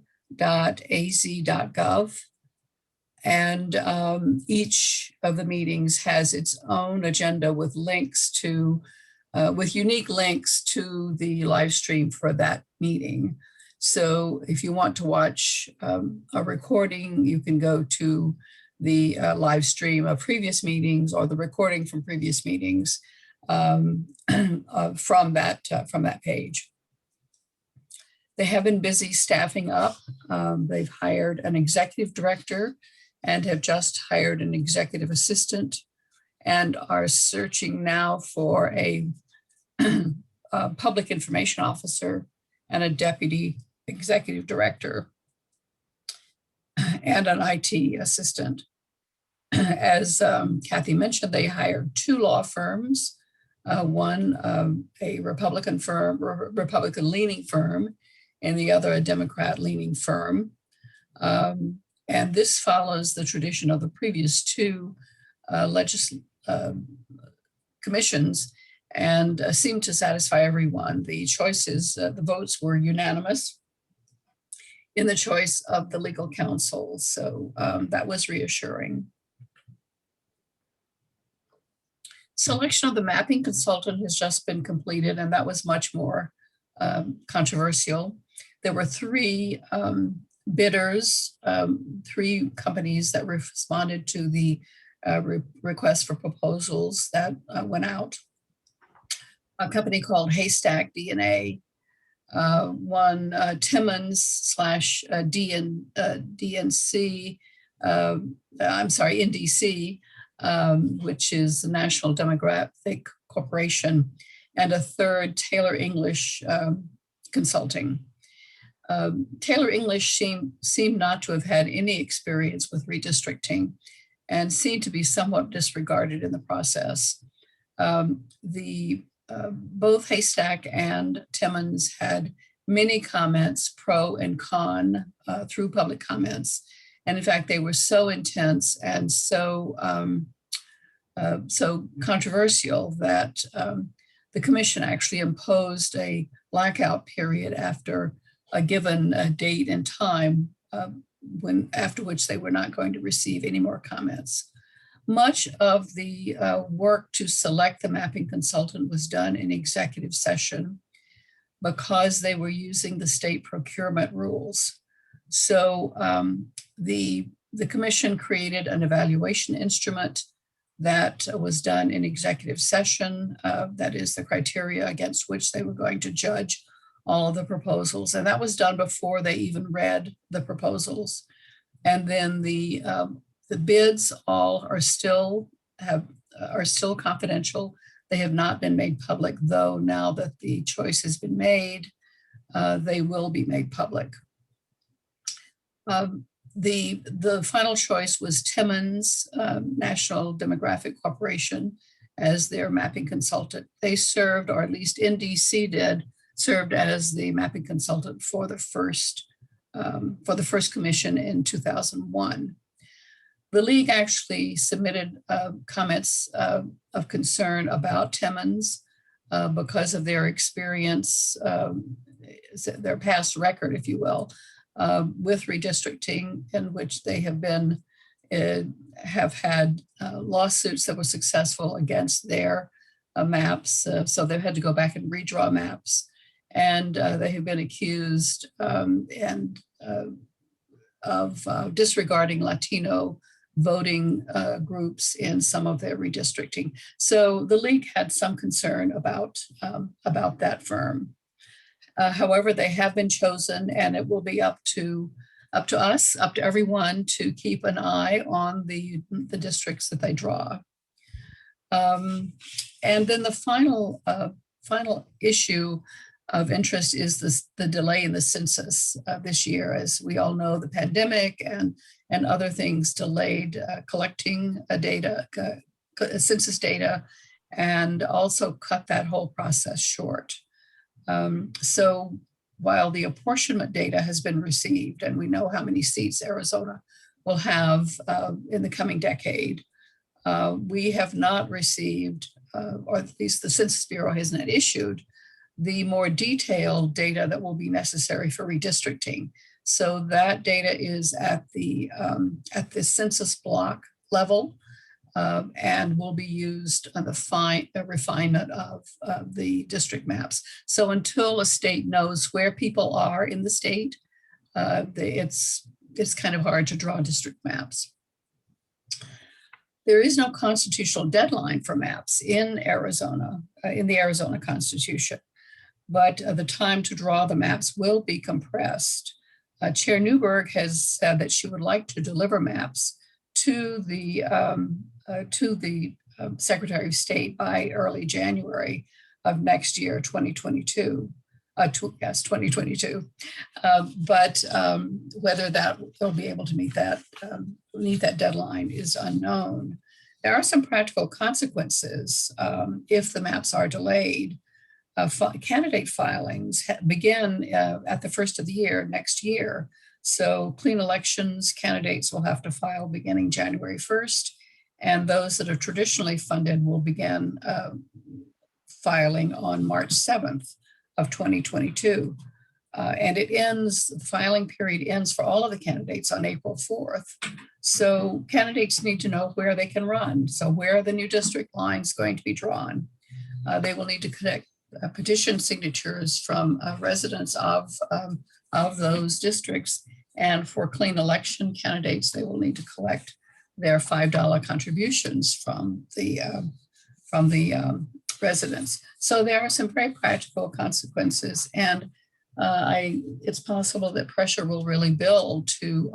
And each of the meetings has its own agenda with links to, with unique links to the live stream for that meeting. So if you want to watch a recording, you can go to the live stream of previous meetings, or the recording from previous meetings from that page. They have been busy staffing up. They've hired an executive director and have just hired an executive assistant, and are searching now for a public information officer and a deputy executive director and an IT assistant. As Kathy mentioned, they hired 2 law firms, one a Republican-leaning firm, and the other a Democrat-leaning firm. And this follows the tradition of the previous 2 commissions, and seemed to satisfy everyone. The choices, the votes were unanimous in the choice of the legal counsel. So that was reassuring. Selection of the mapping consultant has just been completed, and that was much more controversial. There were 3 bidders, 3 companies that responded to the request for proposals that went out. A company called Haystack DNA, one Timmons / NDC, which is the National Demographic Corporation, and a third Taylor English Consulting. Taylor English seemed not to have had any experience with redistricting, and seemed to be somewhat disregarded in the process. Both Haystack and Timmons had many comments, pro and con, through public comments. And in fact, they were so intense and so controversial that the commission actually imposed a blackout period after a given date and time after which they were not going to receive any more comments. Much of the work to select the mapping consultant was done in executive session because they were using the state procurement rules. So the commission created an evaluation instrument that was done in executive session. That is the criteria against which they were going to judge all of the proposals. And that was done before they even read the proposals. And then the bids all are still confidential. They have not been made public, though now that the choice has been made, they will be made public. The final choice was Timmons National Demographic Corporation as their mapping consultant. They served, or at least NDC did, served as the mapping consultant for the first commission in 2001. The league actually submitted comments of concern about Timmons because of their experience, their past record, if you will, with redistricting, in which they have had lawsuits that were successful against their maps. So they've had to go back and redraw maps. And they have been accused of disregarding Latino voting groups in some of their redistricting. So the league had some concern about that firm. However, they have been chosen, and it will be up to us, up to everyone, to keep an eye on the districts that they draw. And then the final issue of interest is the delay in the census this year. As we all know, the pandemic and other things delayed collecting census data, and also cut that whole process short. So while the apportionment data has been received, and we know how many seats Arizona will have in the coming decade, we have not received, or at least the Census Bureau has not issued, the more detailed data that will be necessary for redistricting. So that data is at the census block level and will be used on the refinement of the district maps. So until a state knows where people are in the state, it's kind of hard to draw district maps. There is no constitutional deadline for maps in Arizona, in the Arizona Constitution, but the time to draw the maps will be compressed. Chair Newberg has said that she would like to deliver maps to the Secretary of State by early January of next year, 2022. Yes, 2022. But whether they'll be able to meet that deadline is unknown. There are some practical consequences if the maps are delayed. Candidate filings begin at the first of the year next year. So clean elections candidates will have to file beginning January 1st, and those that are traditionally funded will begin filing on March 7th of 2022. And the filing period ends for all of the candidates on April 4th. So candidates need to know where they can run. So where are the new district lines going to be drawn? They will need to collect petition signatures from residents of those districts. And for clean election candidates, they will need to collect their $5 contributions from the residents. So there are some very practical consequences, and it's possible that pressure will really build to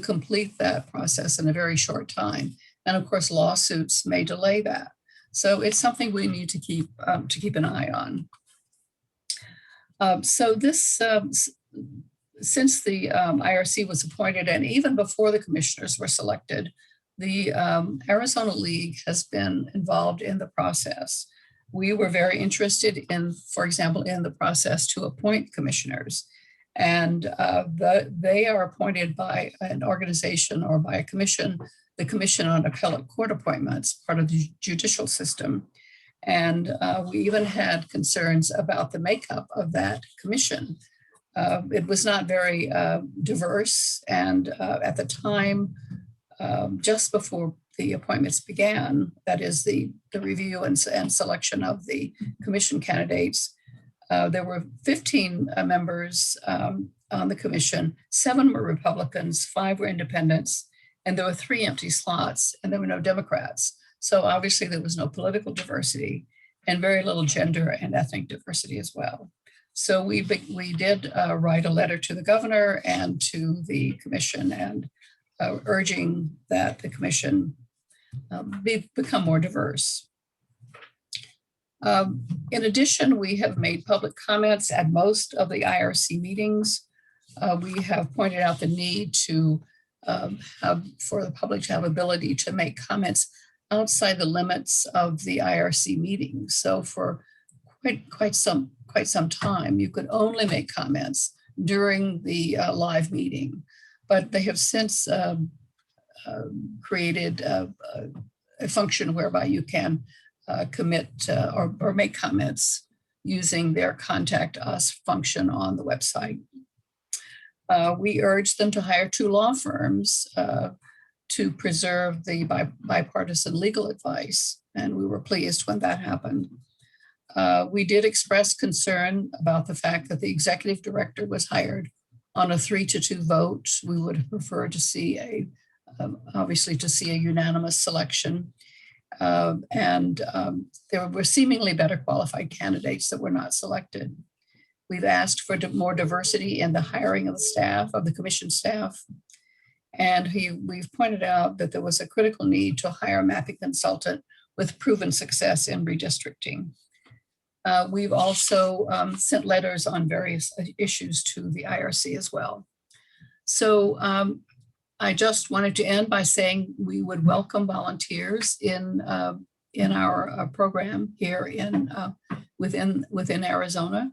complete that process in a very short time. And of course, lawsuits may delay that. So it's something we need to keep an eye on. So this, since the IRC was appointed, and even before the commissioners were selected, the Arizona League has been involved in the process. We were very interested in, for example, in the process to appoint commissioners. And they are appointed by an organization or by a commission, the Commission on Appellate Court Appointments, part of the judicial system. And we even had concerns about the makeup of that commission. It was not very diverse, and at the time, just before the appointments began, that is the review and selection of the commission candidates, there were 15 members on the commission. 7 were Republicans, 5 were independents, and there were 3 empty slots, and there were no Democrats. So obviously there was no political diversity and very little gender and ethnic diversity as well. So we did write a letter to the governor and to the commission, and urging that the commission become more diverse. In addition, we have made public comments at most of the IRC meetings. We have pointed out the need to for the public to have ability to make comments outside the limits of the IRC meetings. So for quite some time, you could only make comments during the live meeting, but they have since created a function whereby you can commit or make comments using their contact us function on the website. We urged them to hire 2 law firms to preserve the bipartisan legal advice, and we were pleased when that happened. We did express concern about the fact that the executive director was hired on a 3-2 vote. We would have preferred to see obviously to see a unanimous selection. There were seemingly better qualified candidates that were not selected. We've asked for more diversity in the hiring of the staff, of the commission staff. And we've pointed out that there was a critical need to hire a mapping consultant with proven success in redistricting. We've also sent letters on various issues to the IRC as well. So I just wanted to end by saying we would welcome volunteers in our program here within Arizona.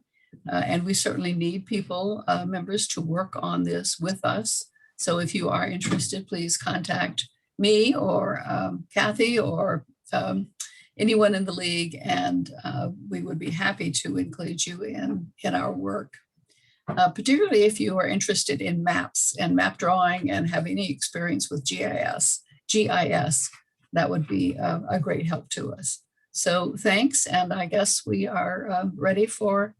And we certainly need people, members, to work on this with us. So if you are interested, please contact me or Kathy or anyone in the league, and we would be happy to include you in our work. Particularly if you are interested in maps and map drawing and have any experience with GIS, that would be a great help to us. So thanks, and I guess we are ready for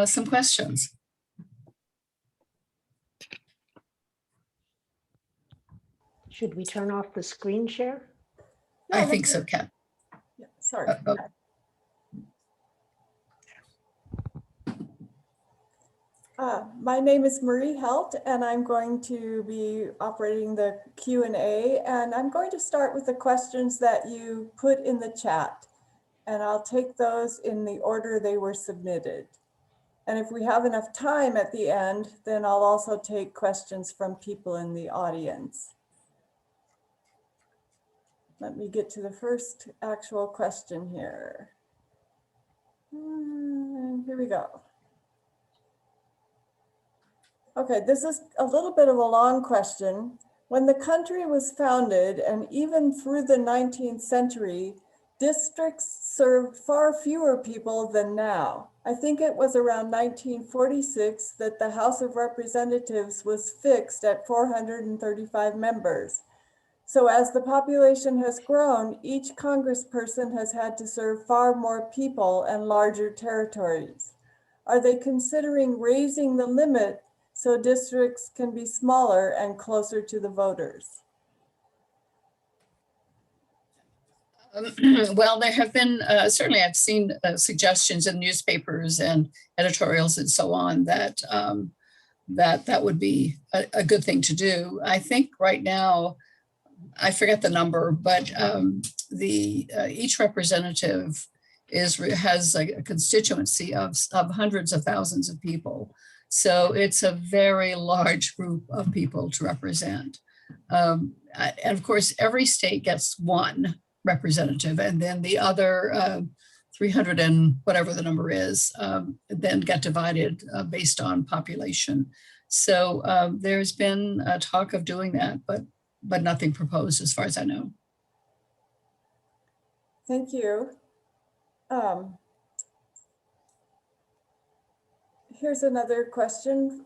some questions. Should we turn off the screen share? I think so, Kat. Yeah, sorry. My name is Marie Helt, and I'm going to be operating the Q&A, and I'm going to start with the questions that you put in the chat, and I'll take those in the order they were submitted. And if we have enough time at the end, then I'll also take questions from people in the audience. Let me get to the first actual question here. Here we go. Okay, this is a little bit of a long question. When the country was founded, and even through the 19th century, districts served far fewer people than now. I think it was around 1946 that the House of Representatives was fixed at 435 members. So as the population has grown, each congressperson has had to serve far more people and larger territories. Are they considering raising the limit so districts can be smaller and closer to the voters? Well, there have been, certainly I've seen suggestions in newspapers and editorials and so on that that would be a good thing to do. I think right now, I forget the number, but each representative has a constituency of hundreds of thousands of people. So it's a very large group of people to represent. And of course, every state gets one representative, and then the other 300 and whatever the number is, then get divided based on population. So there's been a talk of doing that, but nothing proposed as far as I know. Thank you. Here's another question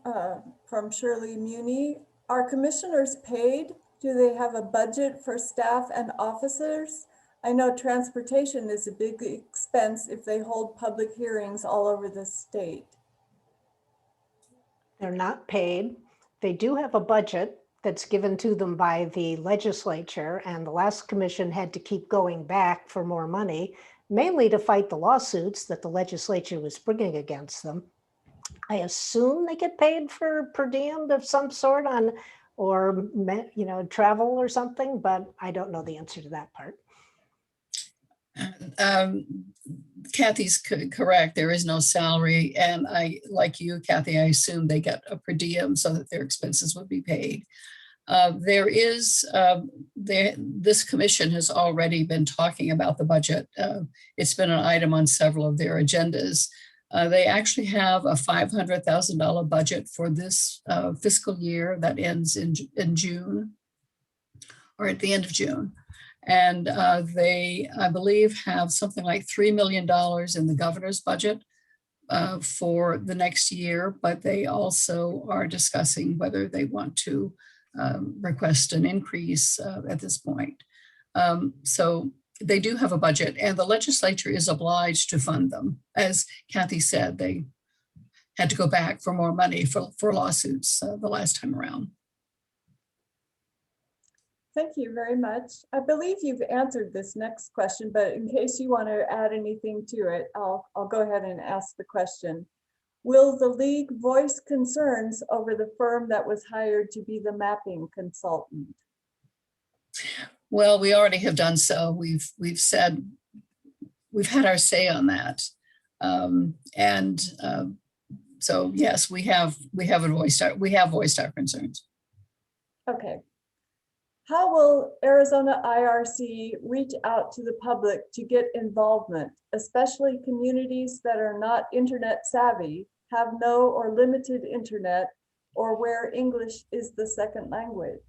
from Shirley Muni. Are commissioners paid? Do they have a budget for staff and officers? I know transportation is a big expense if they hold public hearings all over the state. They're not paid. They do have a budget that's given to them by the legislature, and the last commission had to keep going back for more money, mainly to fight the lawsuits that the legislature was bringing against them. I assume they get paid for per diem of some sort on, or, you know, travel or something, but I don't know the answer to that part. Kathy's correct. There is no salary. And I, like you, Kathy, I assume they get a per diem so that their expenses would be paid. This commission has already been talking about the budget. It's been an item on several of their agendas. They actually have a $500,000 budget for this fiscal year that ends in June, or at the end of June. And they, I believe, have something like $3 million in the governor's budget for the next year, but they also are discussing whether they want to request an increase at this point. So they do have a budget, and the legislature is obliged to fund them. As Kathy said, they had to go back for more money for lawsuits the last time around. Thank you very much. I believe you've answered this next question, but in case you want to add anything to it, I'll go ahead and ask the question. Will the league voice concerns over the firm that was hired to be the mapping consultant? Well, we already have done so. We've said, we've had our say on that. So yes, we have voiced our concerns. Okay. How will Arizona IRC reach out to the public to get involvement, especially communities that are not internet savvy, have no or limited internet, or where English is the second language?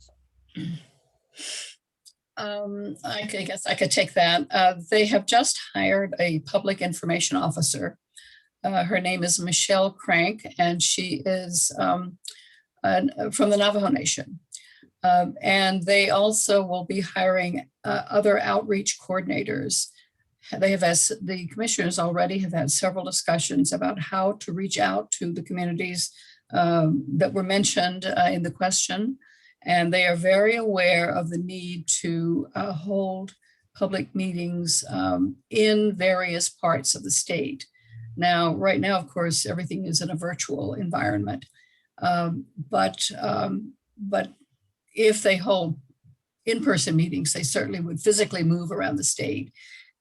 I guess I could take that. They have just hired a public information officer. Her name is Michelle Crank, and she is from the Navajo Nation. And they also will be hiring other outreach coordinators. They have, as the commissioners already have had several discussions about how to reach out to the communities that were mentioned in the question. And they are very aware of the need to hold public meetings in various parts of the state. Now, right now, of course, everything is in a virtual environment. But if they hold in-person meetings, they certainly would physically move around the state.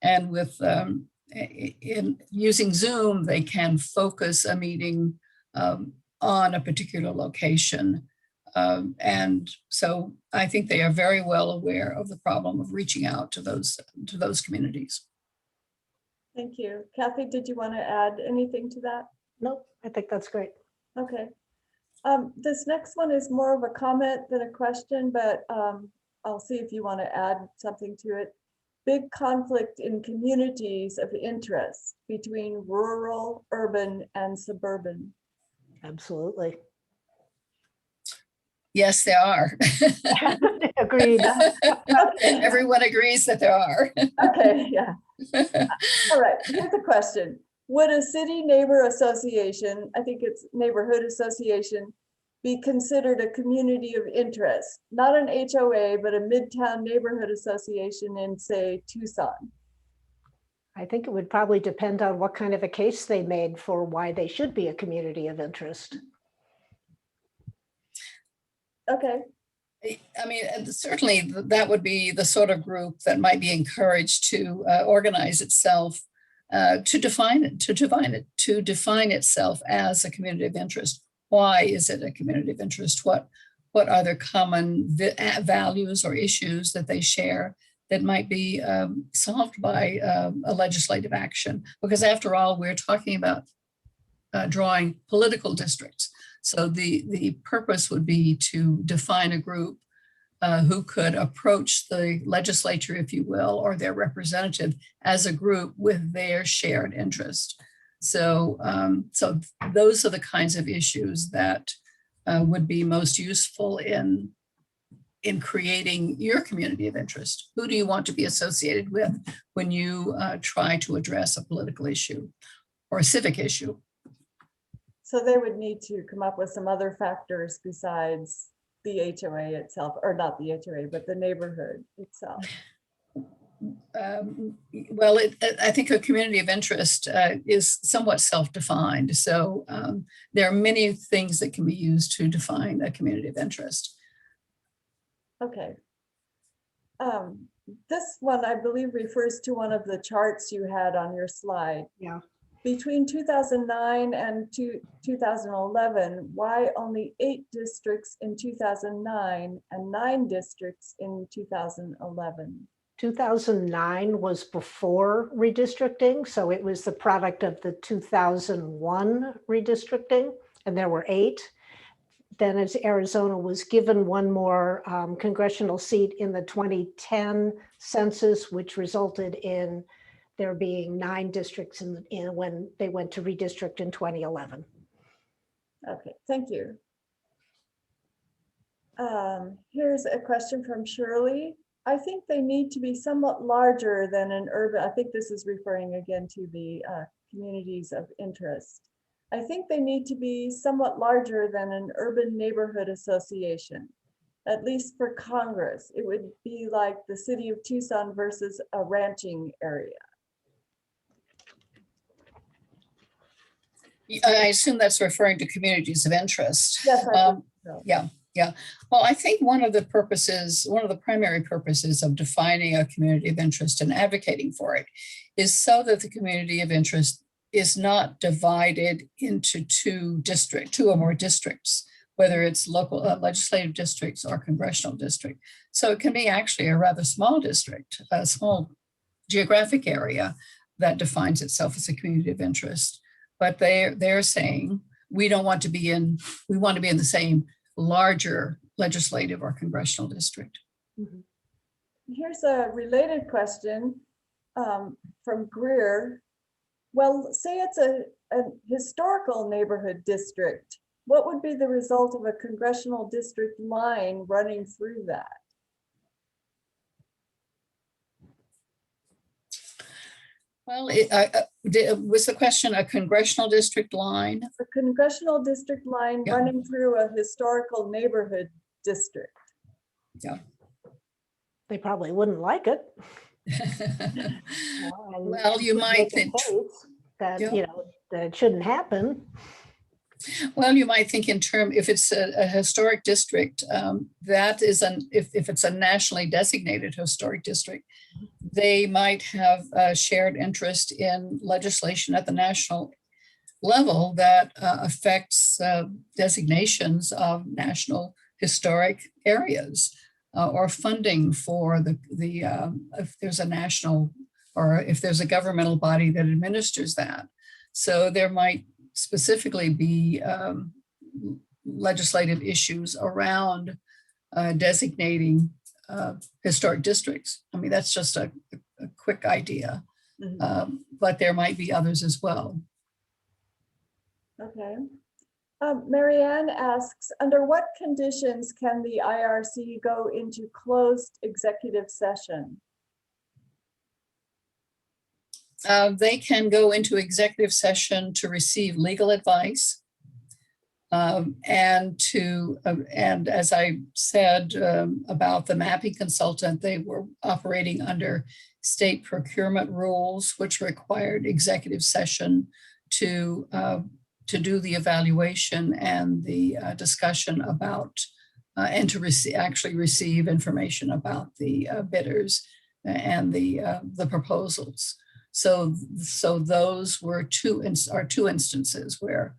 And with in using Zoom, they can focus a meeting on a particular location. And so I think they are very well aware of the problem of reaching out to those communities. Thank you. Kathy, did you want to add anything to that? Nope, I think that's great. Okay. This next one is more of a comment than a question, but I'll see if you want to add something to it. Big conflict in communities of interest between rural, urban, and suburban. Absolutely. Yes, there are. Agreed. Everyone agrees that there are. Okay, yeah. All right, here's a question. Would a city neighbor association, I think it's neighborhood association, be considered a community of interest? Not an HOA, but a midtown neighborhood association in, say, Tucson. I think it would probably depend on what kind of a case they made for why they should be a community of interest. Okay. I mean, certainly that would be the sort of group that might be encouraged to organize itself, to define itself as a community of interest. Why is it a community of interest? What are their common values or issues that they share that might be solved by a legislative action? Because after all, we're talking about drawing political districts. So the purpose would be to define a group who could approach the legislature, if you will, or their representative as a group with their shared interest. So, so those are the kinds of issues that would be most useful in creating your community of interest. Who do you want to be associated with when you try to address a political issue or a civic issue? So they would need to come up with some other factors besides the HOA itself, or not the HOA, but the neighborhood itself. Well, I think a community of interest is somewhat self-defined. So there are many things that can be used to define a community of interest. Okay. This one, I believe, refers to one of the charts you had on your slide. Yeah. Between 2009 and 2011, why only 8 districts in 2009 and 9 districts in 2011? 2009 was before redistricting, so it was the product of the 2001 redistricting, and there were 8. Then as Arizona was given one more congressional seat in the 2010 census, which resulted in there being 9 districts in when they went to redistrict in 2011. Okay, thank you. Here's a question from Shirley. I think they need to be somewhat larger than an urban, I think this is referring again to the communities of interest. I think they need to be somewhat larger than an urban neighborhood association, at least for Congress. It would be like the city of Tucson versus a ranching area. I assume that's referring to communities of interest. Yes, I think so. Yeah. Well, I think one of the primary purposes of defining a community of interest and advocating for it is so that the community of interest is not divided into 2 or more districts, whether it's local legislative districts or congressional district. So it can be actually a rather small district, a small geographic area that defines itself as a community of interest. But they're saying we want to be in the same larger legislative or congressional district. Mm-hmm. Here's a related question from Greer. Well, say it's a historical neighborhood district. What would be the result of a congressional district line running through that? Well, was the question a congressional district line? A congressional district line running through a historical neighborhood district. Yeah. They probably wouldn't like it. Well, you might think that, that it shouldn't happen. Well, you might think if it's a historic district, that is if it's a nationally designated historic district, they might have a shared interest in legislation at the national level that affects designations of national historic areas or funding for if there's a national or if there's a governmental body that administers that. So there might specifically be legislative issues around designating historic districts. I mean, that's just a quick idea, but there might be others as well. Okay. Marianne asks, under what conditions can the IRC go into closed executive session? They can go into executive session to receive legal advice. And as I said about the mapping consultant, they were operating under state procurement rules, which required executive session to do the evaluation and the discussion about and to actually receive information about the bidders and the proposals. So those were two instances where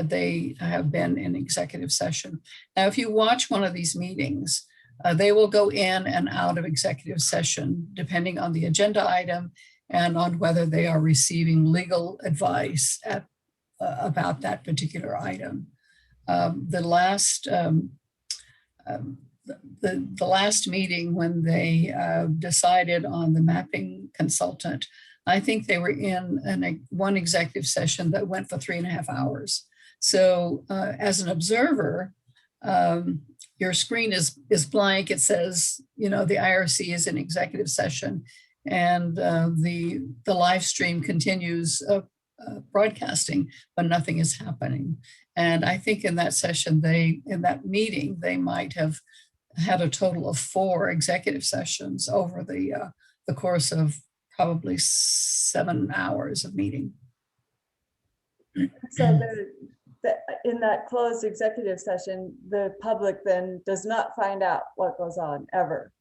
they have been in executive session. Now, if you watch one of these meetings, they will go in and out of executive session depending on the agenda item and on whether they are receiving legal advice about that particular item. The last meeting when they decided on the mapping consultant I think they were in one executive session that went for 3.5 hours. So as an observer, your screen is blank. It says, the IRC is in executive session, and the live stream continues broadcasting, but nothing is happening. And I think in that session, in that meeting, they might have had a total of 4 executive sessions over the course of probably 7 hours of meeting. So in that closed executive session, the public then does not find out what goes on ever,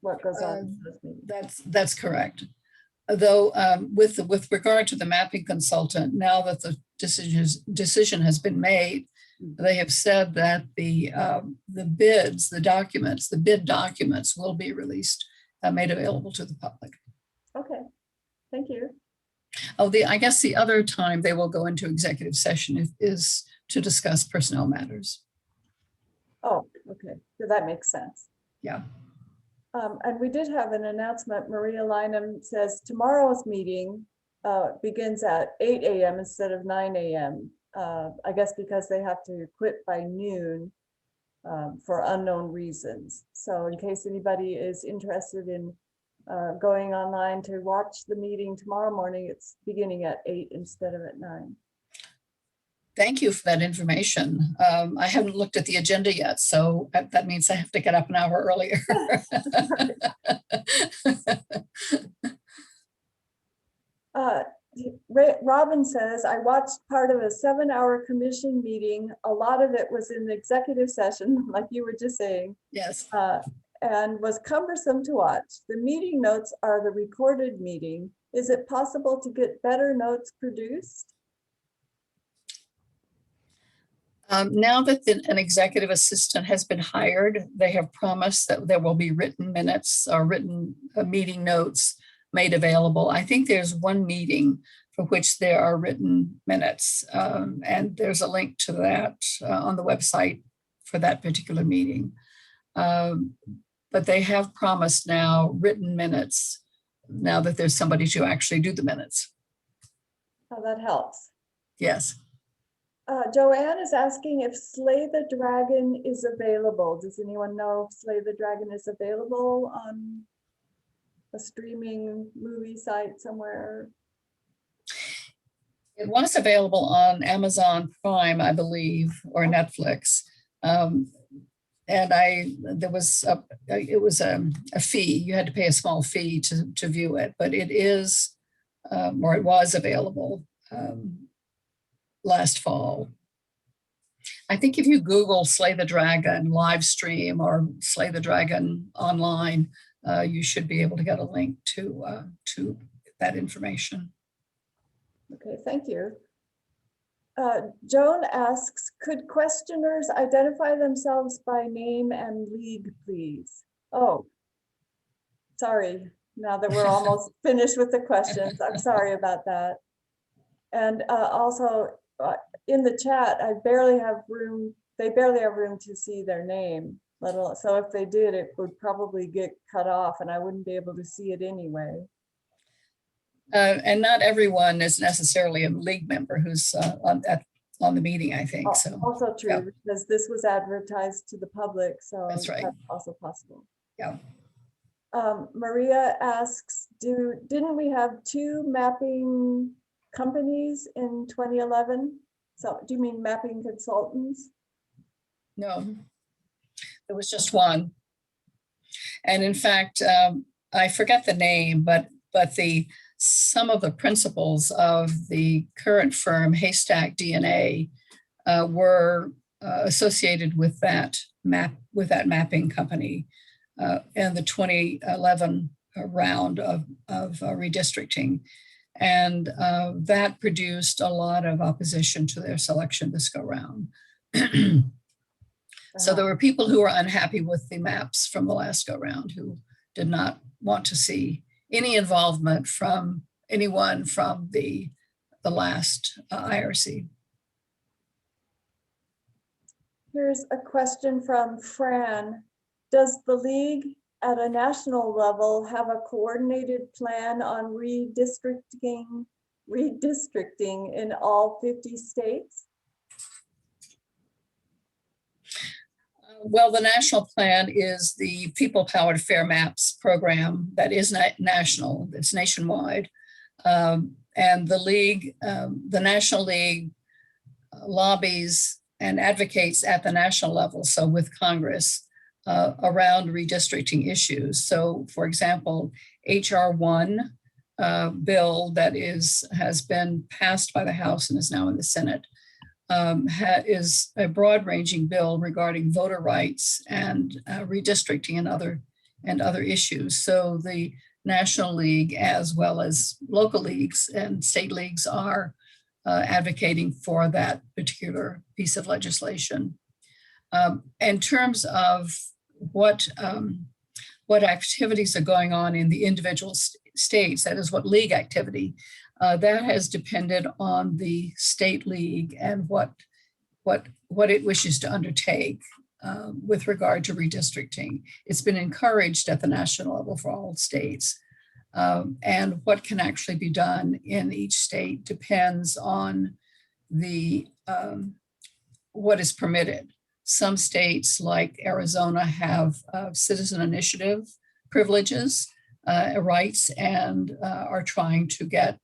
what goes on in those meetings. That's correct. Though with regard to the mapping consultant, now that the decision has been made, they have said that the bid documents will be released, made available to the public. Okay, thank you. Oh, I guess the other time they will go into executive session is to discuss personnel matters. Oh, okay, so that makes sense. Yeah. And we did have an announcement. Maria Lynham says tomorrow's meeting begins at 8 a.m. instead of 9 a.m. I guess because they have to quit by noon for unknown reasons. So in case anybody is interested in going online to watch the meeting tomorrow morning, it's beginning at 8 instead of at 9. Thank you for that information. I haven't looked at the agenda yet, so that means I have to get up an hour earlier. Robin says, I watched part of a 7-hour commission meeting. A lot of it was in the executive session, like you were just saying. Yes. And was cumbersome to watch. The meeting notes are the recorded meeting. Is it possible to get better notes produced? Now that an executive assistant has been hired, they have promised that there will be written minutes or written meeting notes made available. I think there's one meeting for which there are written minutes, and there's a link to that on the website for that particular meeting. But they have promised now written minutes now that there's somebody to actually do the minutes. Oh, that helps. Yes. Joanne is asking if Slay the Dragon is available. Does anyone know if Slay the Dragon is available on a streaming movie site somewhere? It was available on Amazon Prime, I believe, or Netflix. And it was a fee. You had to pay a small fee to view it, but it is, or it was available last fall. I think if you Google Slay the Dragon live stream or Slay the Dragon online, you should be able to get a link to that information. Okay, thank you. Joan asks, could questioners identify themselves by name and league, please? Oh, sorry. Now that we're almost finished with the questions, I'm sorry about that. And also in the chat, I barely have room. They barely have room to see their name. So if they did, it would probably get cut off and I wouldn't be able to see it anyway. And not everyone is necessarily a league member who's on the meeting, I think. So also true, yeah. Because this was advertised to the public, so that's right. That's also possible. Yeah. Maria asks, didn't we have 2 mapping companies in 2011? So do you mean mapping consultants? No, it was just one. And in fact, I forget the name, but some of the principals of the current firm, Haystack DNA, were associated with that mapping company and the 2011 round of redistricting. And that produced a lot of opposition to their selection this go round. So there were people who were unhappy with the maps from the last go round who did not want to see any involvement from anyone from the last IRC. Here's a question from Fran. Does the league at a national level, have a coordinated plan on redistricting in all 50 states? Well, the national plan is the People Powered Fair Maps program that is national, it's nationwide. And the league, the National League lobbies and advocates at the national level, so with Congress, around redistricting issues. So for example, HR 1 bill that has been passed by the House and is now in the Senate is a broad-ranging bill regarding voter rights and redistricting and other issues. So the National League, as well as local leagues and state leagues, are advocating for that particular piece of legislation. In terms of what activities are going on in the individual states, that is what league activity, that has depended on the state league and what it wishes to undertake with regard to redistricting. It's been encouraged at the national level for all states. And what can actually be done in each state depends on what is permitted. Some states like Arizona have citizen initiative privileges, rights, and are trying to get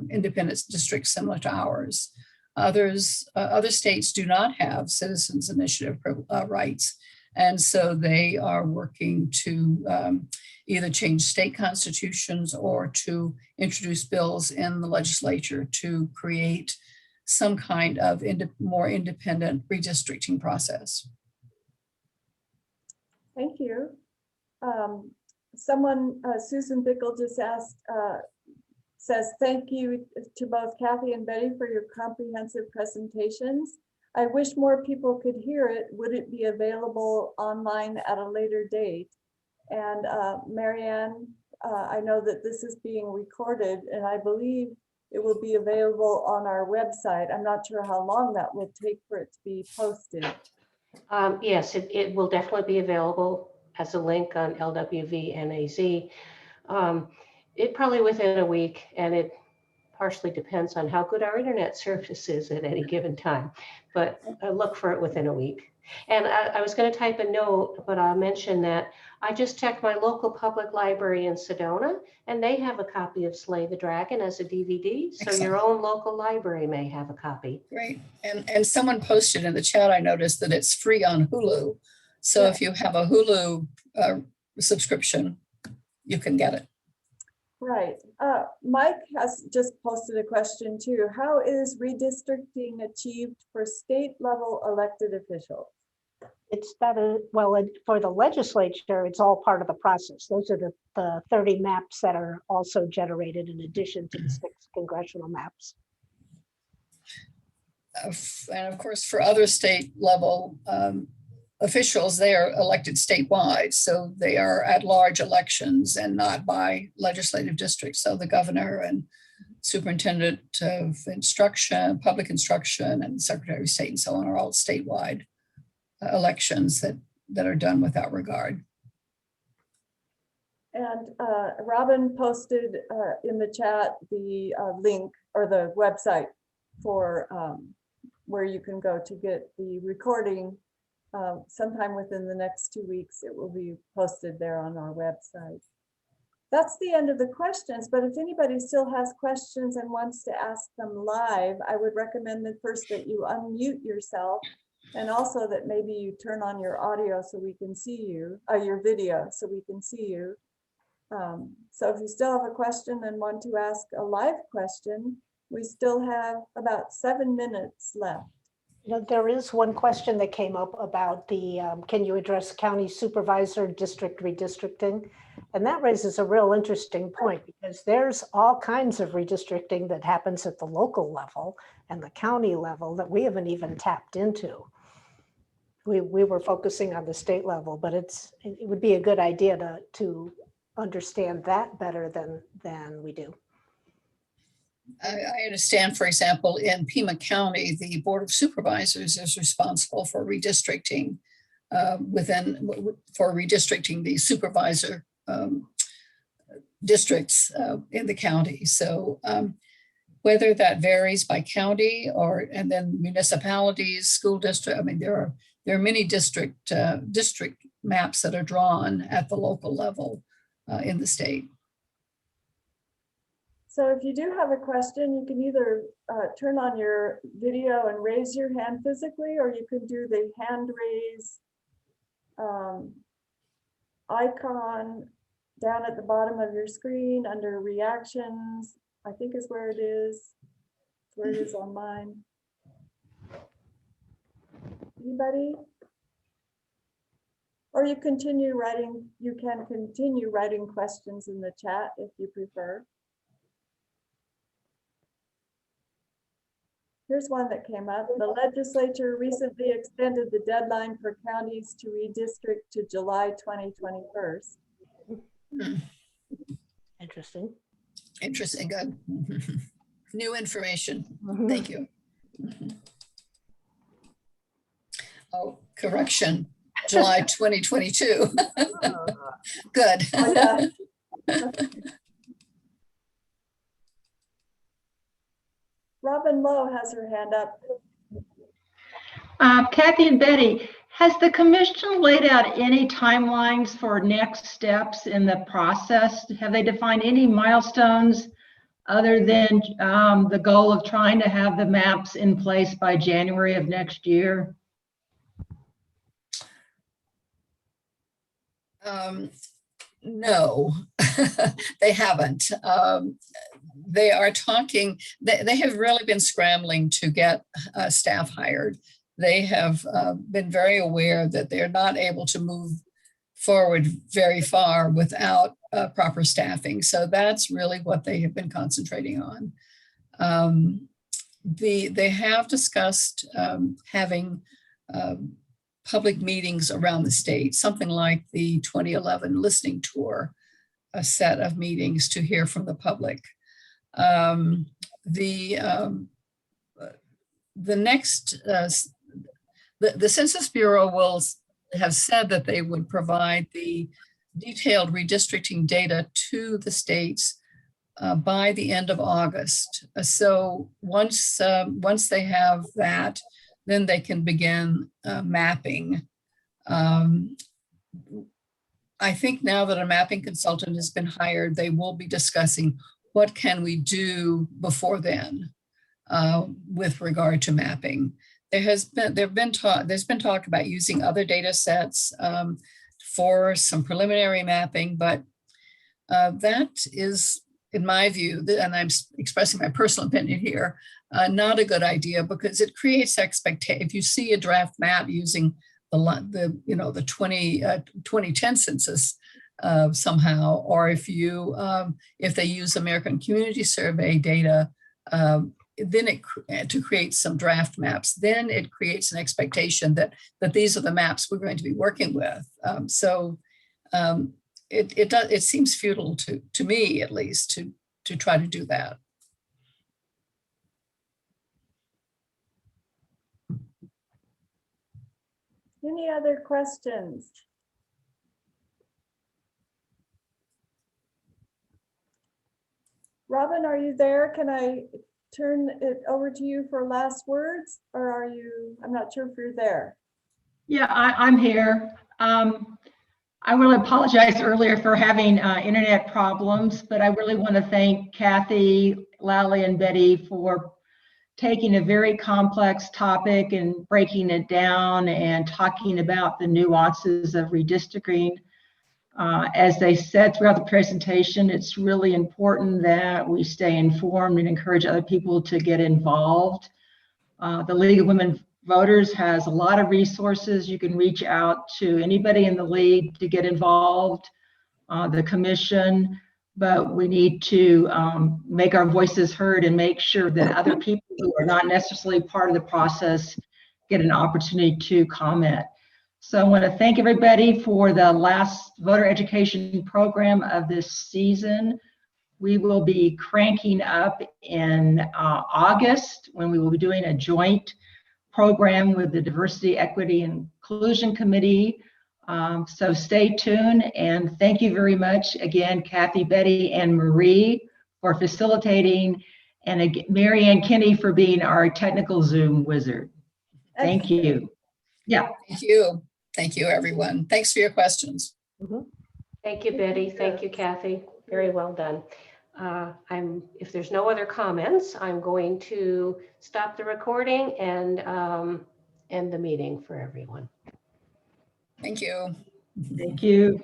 independent districts similar to ours. Other states do not have citizens initiative rights. And so they are working to either change state constitutions or to introduce bills in the legislature to create some kind of more independent redistricting process. Thank you. Someone, Susan Bickle just asked, says, thank you to both Kathy and Betty for your comprehensive presentations. I wish more people could hear it. Would it be available online at a later date? And Marianne, I know that this is being recorded, and I believe it will be available on our website. I'm not sure how long that will take for it to be posted. Yes, it will definitely be available as a link on LWVNAZ. It probably within a week, and it partially depends on how good our internet service is at any given time, but I look for it within a week. And I was going to type a note, but I'll mention that I just checked my local public library in Sedona, and they have a copy of Slay the Dragon as a DVD. So Excellent. your own local library may have a copy. Great. And someone posted in the chat, I noticed that it's free on Hulu. So Yeah. if you have a Hulu subscription, you can get it. Right. Mike has just posted a question too. How is redistricting achieved for state level elected officials? It's that, well, for the legislature, it's all part of the process. Those are the 30 maps that are also generated in addition to the 6 congressional maps. And of course, for other state level officials, they are elected statewide. So they are at large elections and not by legislative districts. So the governor and superintendent of instruction, public instruction, and secretary of state and so on are all statewide elections that are done without regard. And Robin posted in the chat the link or the website for where you can go to get the recording. Sometime within the next 2 weeks, it will be posted there on our website. That's the end of the questions, but if anybody still has questions and wants to ask them live, I would recommend that first that you unmute yourself, and also that maybe you turn on your audio so we can see you, your video so we can see you. So if you still have a question and want to ask a live question, we still have about 7 minutes left. You know, there is one question that came up about the, can you address county supervisor district redistricting? And that raises a real interesting point because there's all kinds of redistricting that happens at the local level and the county level that we haven't even tapped into. We were focusing on the state level, but it would be a good idea to understand that better than we do. I understand, for example, in Pima County, the Board of Supervisors is responsible for redistricting for redistricting the supervisor districts in the county. So whether that varies by county and then municipalities, school district, I mean, there are many district maps that are drawn at the local level in the state. So if you do have a question, you can either turn on your video and raise your hand physically, or you can do the hand raise icon down at the bottom of your screen under reactions, I think is where it is. It's where it is on mine. Anybody? Or you can continue writing questions in the chat if you prefer. Here's one that came up. The legislature recently extended the deadline for counties to redistrict to July 2021. Interesting. Interesting, good. New information. Thank you. Oh, correction, July 2022. Good. Oh, yeah. Robin Lowe has her hand up. Kathy and Betty, has the commission laid out any timelines for next steps in the process? Have they defined any milestones other than the goal of trying to have the maps in place by January of next year? No, they haven't. They are talking, they have really been scrambling to get staff hired. They have been very aware that they're not able to move forward very far without proper staffing. So that's really what they have been concentrating on. They have discussed having public meetings around the state, something like the 2011 listening tour, a set of meetings to hear from the public. The Census Bureau will have said that they would provide the detailed redistricting data to the states by the end of August. So once they have that, then they can begin mapping. I think now that a mapping consultant has been hired, they will be discussing what can we do before then with regard to mapping. There's been talk about using other data sets for some preliminary mapping, but that is, in my view, and I'm expressing my personal opinion here, not a good idea, because it creates expectation. If you see a draft map using the 2010 census somehow, or if they use American Community Survey data, then to create some draft maps, then it creates an expectation that these are the maps we're going to be working with. It seems futile to me, at least, to try to do that. Any other questions? Robin, are you there? Can I turn it over to you for last words, or are you, I'm not sure if you're there. Yeah, I'm here. I really apologize earlier for having internet problems, but I really want to thank Kathy, Lalley, and Betty for taking a very complex topic and breaking it down and talking about the nuances of redistricting. As they said throughout the presentation, it's really important that we stay informed and encourage other people to get involved. The League of Women Voters has a lot of resources. You can reach out to anybody in the league to get involved, the commission, but we need to make our voices heard and make sure that other people who are not necessarily part of the process get an opportunity to comment. So I want to thank everybody for the last voter education program of this season. We will be cranking up in August when we will be doing a joint program with the Diversity, Equity, and Inclusion Committee. So stay tuned, and thank you very much again, Kathy, Betty, and Marie for facilitating, and Mary Ann Kinney for being our technical Zoom wizard. Thank you. Yeah. Thank you. Thank you, everyone. Thanks for your questions. Thank you, Betty. Thank you, Kathy. Very well done. If there's no other comments, I'm going to stop the recording and end the meeting for everyone. Thank you. Thank you.